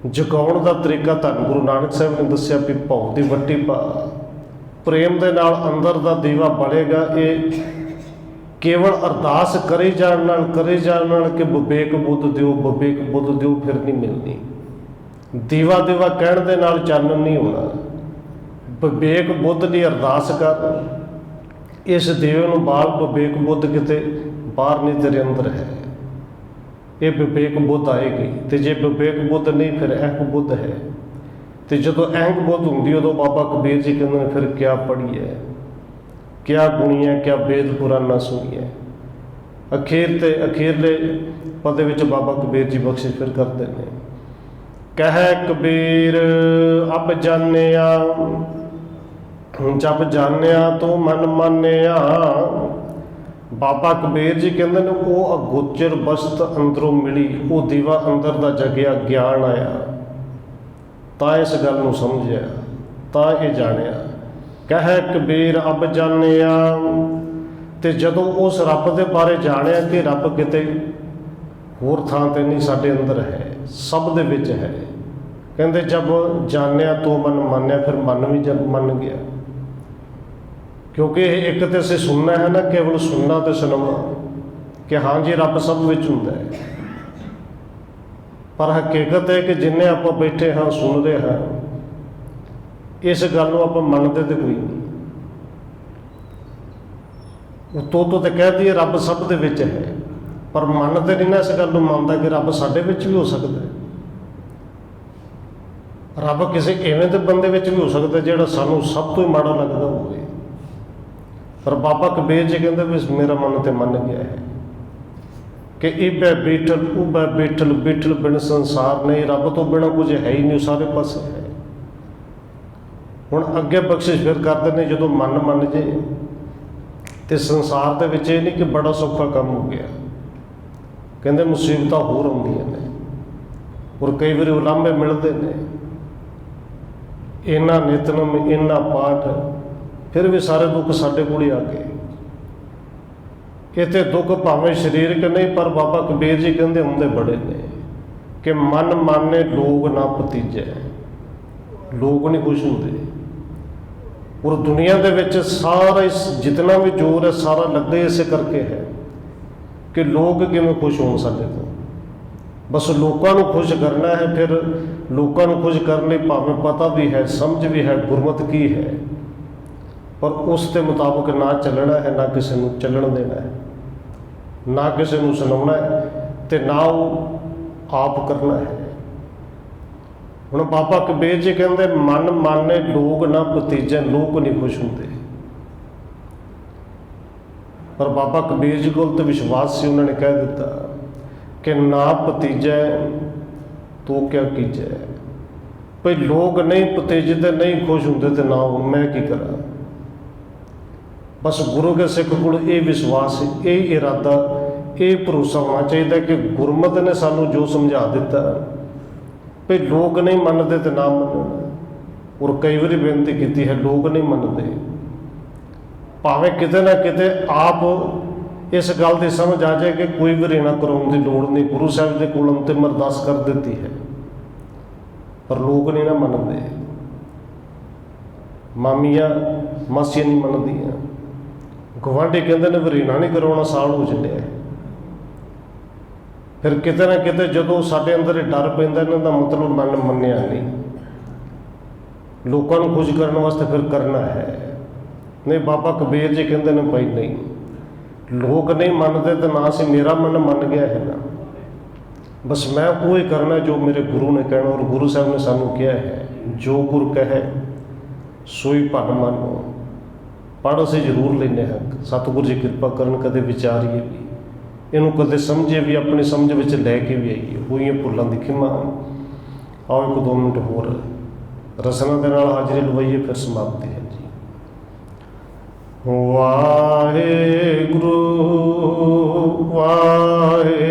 ਜਗਾਉਣ ਦਾ ਤਰੀਕਾ ਧੰਨ ਗੁਰੂ ਨਾਨਕ ਸਾਹਿਬ ਨੇ ਦੱਸਿਆ ਵੀ ਭਉ ਦੀ ਵੱਟੀ ਪਾ, ਪ੍ਰੇਮ ਦੇ ਨਾਲ ਅੰਦਰ ਦਾ ਦੀਵਾ ਬਲੇਗਾ। ਇਹ ਕੇਵਲ ਅਰਦਾਸ ਕਰੇ ਜਾਣ ਨਾਲ ਕਿ ਵਿਵੇਕ ਬੁੱਧ ਦਿਓ, ਵਿਵੇਕ ਬੁੱਧ ਦਿਓ, ਫਿਰ ਨਹੀਂ ਮਿਲਣੀ। ਦੀਵਾ ਕਹਿਣ ਦੇ ਨਾਲ ਚਾਨਣ ਨਹੀਂ ਹੋਣਾ। ਵਿਵੇਕ ਬੁੱਧ ਲਈ ਅਰਦਾਸ ਕਰ, ਇਸ ਦੀਵੇ ਨੂੰ ਬਾਲ, ਵਿਵੇਕ ਬੁੱਧ ਕਿਤੇ ਬਾਹਰ ਨਹੀਂ, ਤੇਰੇ ਅੰਦਰ ਹੈ। ਇਹ ਵਿਵੇਕ ਬੁੱਧ ਆਏਗੀ। ਤੇ ਜੇ ਵਿਵੇਕ ਬੁੱਧ ਨਹੀਂ, ਫਿਰ ਅਹੰਕ ਬੁੱਧ ਹੈ। ਤੇ ਜਦੋਂ ਅਹੰਕ ਬੁੱਧ ਹੁੰਦੀ, ਉਦੋਂ ਬਾਬਾ ਕਬੀਰ ਜੀ ਕਹਿੰਦੇ ਨੇ, ਫਿਰ ਕਿਆ ਪੜ੍ਹੀਏ, ਕਿਆ ਗੁਣੀਏ, ਕਿਆ ਵੇਦ ਪੁਰਾਨਾ ਸੁਣੀਏ। ਅਖੀਰਲੇ ਪਦ ਵਿੱਚ ਬਾਬਾ ਕਬੀਰ ਜੀ ਬਖਸ਼ਿਸ਼ ਫਿਰ ਕਰਦੇ ਨੇ, ਕਹਿ ਕਬੀਰ ਅਬ ਜਾਣਿਆ, ਜਬ ਜਾਣਿਆ ਤੂੰ ਮਨ ਮਾਨਿਆ। ਬਾਬਾ ਕਬੀਰ ਜੀ ਕਹਿੰਦੇ ਨੇ, ਉਹ ਅਗੋਚਰ ਵਸਤ ਅੰਦਰੋਂ ਮਿਲੀ, ਉਹ ਦੀਵਾ ਅੰਦਰ ਦਾ ਜਗਿਆ, ਗਿਆਨ ਆਇਆ, ਤਾਂ ਇਸ ਗੱਲ ਨੂੰ ਸਮਝਿਆ, ਤਾਂ ਇਹ ਜਾਣਿਆ। ਕਹਿ ਕਬੀਰ ਅਬ ਜਾਣਿਆ। ਤੇ ਜਦੋਂ ਉਸ ਰੱਬ ਦੇ ਬਾਰੇ ਜਾਣਿਆ ਕਿ ਰੱਬ ਕਿਤੇ ਹੋਰ ਥਾਂ ਤੇ ਨਹੀਂ, ਸਾਡੇ ਅੰਦਰ ਹੈ, ਸਭ ਦੇ ਵਿੱਚ ਹੈ। ਕਹਿੰਦੇ ਜਬ ਜਾਣਿਆ ਤੋ ਮਨ ਮੰਨਿਆ, ਫਿਰ ਮਨ ਵੀ ਜਦ ਮੰਨ ਗਿਆ। ਕਿਉਂਕਿ ਇਹ ਇੱਕ ਤੇ ਅਸੀਂ ਸੁਣਨਾ ਹੈ ਨਾ, ਕੇਵਲ ਸੁਣਨਾ ਤੇ ਸੁਣਨਾ ਕਿ ਹਾਂ ਜੀ ਰੱਬ ਸਭ ਵਿੱਚ ਹੁੰਦਾ ਹੈ, ਪਰ ਹਕੀਕਤ ਹੈ ਕਿ ਜਿੰਨੇ ਆਪਾਂ ਬੈਠੇ ਹਾਂ, ਸੁਣ ਰਹੇ ਹਾਂ, ਇਸ ਗੱਲ ਨੂੰ ਆਪਾਂ ਮੰਨਦੇ ਤੇ ਕੋਈ ਨਹੀਂ। ਉਹ ਤੇ ਕਹਿ ਦਈਏ ਰੱਬ ਸਭ ਦੇ ਵਿੱਚ ਹੈ, ਪਰ ਮੰਨਦੇ ਨਹੀਂ ਨਾ ਇਸ ਗੱਲ ਨੂੰ, ਮੰਨਦਾ ਕਿ ਰੱਬ ਸਾਡੇ ਵਿੱਚ ਵੀ ਹੋ ਸਕਦਾ ਹੈ। ਰੱਬ ਕਿਸੇ ਐਵੇਂ ਦੇ ਬੰਦੇ ਵਿੱਚ ਵੀ ਹੋ ਸਕਦਾ ਜਿਹੜਾ ਸਾਨੂੰ ਸਭ ਤੋਂ ਹੀ ਮਾੜਾ ਲੱਗਦਾ ਹੋਵੇ। ਪਰ ਬਾਬਾ ਕਬੀਰ ਜੀ ਕਹਿੰਦੇ ਵੀ ਮੇਰਾ ਮਨ ਤੇ ਮੰਨ ਗਿਆ ਹੈ ਕਿ ਇਬੈ ਬੈਠਲ ਉਬੈ ਬੈਠਲ, ਬੈਠਲ ਬਿਨ ਸੰਸਾਰ ਨਹੀਂ। ਰੱਬ ਤੋਂ ਬਿਨਾਂ ਕੁਝ ਹੈ ਹੀ ਨਹੀਂ, ਸਾਰੇ ਪਾਸੇ ਹੈ। ਹੁਣ ਅੱਗੇ ਬਖਸ਼ਿਸ਼ ਫਿਰ ਕਰਦੇ ਨੇ, ਜਦੋਂ ਮਨ ਮੰਨ ਜੇ ਤੇ ਸੰਸਾਰ ਦੇ ਵਿੱਚ ਇਹ ਨਹੀਂ ਕਿ ਬੜਾ ਸੌਖਾ ਕੰਮ ਹੋ ਗਿਆ। ਕਹਿੰਦੇ ਮੁਸੀਬਤਾਂ ਹੋਰ ਆਉਂਦੀਆਂ ਨੇ, ਔਰ ਕਈ ਵਾਰੀ ਉਲਾਂਭੇ ਮਿਲਦੇ ਨੇ। ਇੰਨਾ ਨਿਤਨਮ, ਇੰਨਾ ਪਾਠ, ਫਿਰ ਵੀ ਸਾਰੇ ਦੁੱਖ ਸਾਡੇ ਕੋਲ ਹੀ ਆ ਗਏ। ਇੱਥੇ ਦੁੱਖ ਭਾਵੇਂ ਸਰੀਰਕ ਨਹੀਂ, ਪਰ ਬਾਬਾ ਕਬੀਰ ਜੀ ਕਹਿੰਦੇ ਹੁੰਦੇ ਬੜੇ ਨੇ ਕਿ ਮਨ ਮਾਨੇ ਲੋਕ ਨਾ ਭਤੀਜੈ। ਲੋਕ ਨਹੀਂ ਖੁਸ਼ ਹੁੰਦੇ, ਔਰ ਦੁਨੀਆ ਦੇ ਵਿੱਚ ਸਾਰਾ ਜਿਤਨਾ ਵੀ ਜ਼ੋਰ ਹੈ, ਸਾਰਾ ਲੱਗਦਾ ਇਸੇ ਕਰਕੇ ਹੈ ਕਿ ਲੋਕ ਕਿਵੇਂ ਖੁਸ਼ ਹੋਣ ਸਾਡੇ ਤੋਂ। ਬਸ ਲੋਕਾਂ ਨੂੰ ਖੁਸ਼ ਕਰਨਾ ਹੈ। ਫਿਰ ਲੋਕਾਂ ਨੂੰ ਖੁਸ਼ ਕਰਨ ਲਈ ਭਾਵੇਂ ਪਤਾ ਵੀ ਹੈ, ਸਮਝ ਵੀ ਹੈ ਗੁਰਮਤਿ ਕੀ ਹੈ, ਪਰ ਉਸ ਦੇ ਮੁਤਾਬਕ ਨਾ ਚੱਲਣਾ ਹੈ, ਨਾ ਕਿਸੇ ਨੂੰ ਚੱਲਣ ਦੇਣਾ ਹੈ, ਨਾ ਕਿਸੇ ਨੂੰ ਸੁਣਾਉਣਾ ਹੈ, ਤੇ ਨਾ ਉਹ ਆਪ ਕਰਨਾ ਹੈ। ਹੁਣ ਬਾਬਾ ਕਬੀਰ ਜੀ ਕਹਿੰਦੇ ਮਨ ਮਾਨੇ ਲੋਕ ਨਾ ਭਤੀਜੇ। ਲੋਕ ਨਹੀਂ ਖੁਸ਼ ਹੁੰਦੇ, ਪਰ ਬਾਬਾ ਕਬੀਰ ਜੀ ਕੋਲ ਤਾਂ ਵਿਸ਼ਵਾਸ ਸੀ। ਉਹਨਾਂ ਨੇ ਕਹਿ ਦਿੱਤਾ ਕਿ ਨਾ ਭਤੀਜੈ ਤੋ ਕਿਆ ਕੀਜੈ। ਭਈ ਲੋਕ ਨਹੀਂ ਭਤੀਜਦੇ, ਨਹੀਂ ਖੁਸ਼ ਹੁੰਦੇ, ਤੇ ਨਾ ਮੈਂ ਕੀ ਕਰਾਂ। ਬਸ ਗੁਰੂ ਕੇ ਸਿੱਖ ਕੋਲ ਇਹ ਵਿਸ਼ਵਾਸ, ਇਹ ਇਰਾਦਾ, ਇਹ ਭਰੋਸਾ ਹੋਣਾ ਚਾਹੀਦਾ ਕਿ ਗੁਰਮਤਿ ਨੇ ਸਾਨੂੰ ਜੋ ਸਮਝਾ ਦਿੱਤਾ, ਭਈ ਲੋਕ ਨਹੀਂ ਮੰਨਦੇ ਤੇ ਨਾ ਮੰਨਣਾ। ਔਰ ਕਈ ਵਾਰੀ ਬੇਨਤੀ ਕੀਤੀ ਹੈ, ਲੋਕ ਨਹੀਂ ਮੰਨਦੇ, ਭਾਵੇਂ ਕਿਤੇ ਨਾ ਕਿਤੇ ਆਪ ਇਸ ਗੱਲ ਦੀ ਸਮਝ ਆ ਜਾਏ ਕਿ ਕੋਈ ਵੀ ਰੇਣਾ ਕਰਾਉਣ ਦੀ ਲੋੜ ਨਹੀਂ, ਗੁਰੂ ਸਾਹਿਬ ਦੇ ਕੋਲ ਅੰਤਿਮ ਅਰਦਾਸ ਕਰ ਦਿੱਤੀ ਹੈ, ਪਰ ਲੋਕ ਨਹੀਂ ਨਾ ਮੰਨਦੇ। ਮਾਮੀਆਂ ਮਾਸੀਆਂ ਨਹੀਂ ਮੰਨਦੀਆਂ, ਗੁਆਂਢੀ ਕਹਿੰਦੇ ਨੇ ਵੀ ਰੇਣਾ ਨਹੀਂ ਕਰਾਉਣਾ, ਸਾਲ ਹੋ ਚੱਲਿਆ। ਫਿਰ ਕਿਤੇ ਨਾ ਕਿਤੇ ਜਦੋਂ ਸਾਡੇ ਅੰਦਰ ਇਹ ਡਰ ਪੈਂਦਾ, ਇਹਨਾਂ ਦਾ ਮਤਲਬ ਮਨ ਮੰਨਿਆ ਨਹੀਂ। ਲੋਕਾਂ ਨੂੰ ਖੁਸ਼ ਕਰਨ ਵਾਸਤੇ ਫਿਰ ਕਰਨਾ ਹੈ। ਨਹੀਂ, ਬਾਬਾ ਕਬੀਰ ਜੀ ਕਹਿੰਦੇ ਨੇ ਭਾਈ ਨਹੀਂ, ਲੋਕ ਨਹੀਂ ਮੰਨਦੇ ਤੇ ਨਾ ਸੀ, ਮੇਰਾ ਮਨ ਮੰਨ ਗਿਆ ਹੈ ਨਾ, ਬਸ ਮੈਂ ਉਹ ਹੀ ਕਰਨਾ ਜੋ ਮੇਰੇ ਗੁਰੂ ਨੇ ਕਹਿਣਾ। ਔਰ ਗੁਰੂ ਸਾਹਿਬ ਨੇ ਸਾਨੂੰ ਕਿਹਾ ਹੈ, ਜੋ ਗੁਰ ਕਹੇ ਸੋਈ ਭਨ ਮਾਨੋ। ਪੜ੍ਹ ਅਸੀਂ ਜ਼ਰੂਰ ਲੈਂਦੇ ਹਾਂ, ਸਤਿਗੁਰੂ ਜੀ ਕਿਰਪਾ ਕਰਨ, ਕਦੇ ਵਿਚਾਰੀਏ ਵੀ, ਇਹਨੂੰ ਕਦੇ ਸਮਝੇ ਵੀ, ਆਪਣੀ ਸਮਝ ਵਿੱਚ ਲੈ ਕੇ ਵੀ ਆਈਏ। ਹੋਈਆਂ ਭੁੱਲਾਂ ਦੀ ਖਿਮਾ। ਆਓ 1-2 ਮਿੰਟ ਹੋਰ ਰਸਨਾ ਦੇ ਨਾਲ ਹਾਜ਼ਰੀ ਲਵਾਈਏ, ਫਿਰ ਸਮਾਪਤੀ ਹੈ ਜੀ। ਵਾਹਿਗੁਰੂ ਵਾਹਿਗੁਰੂ।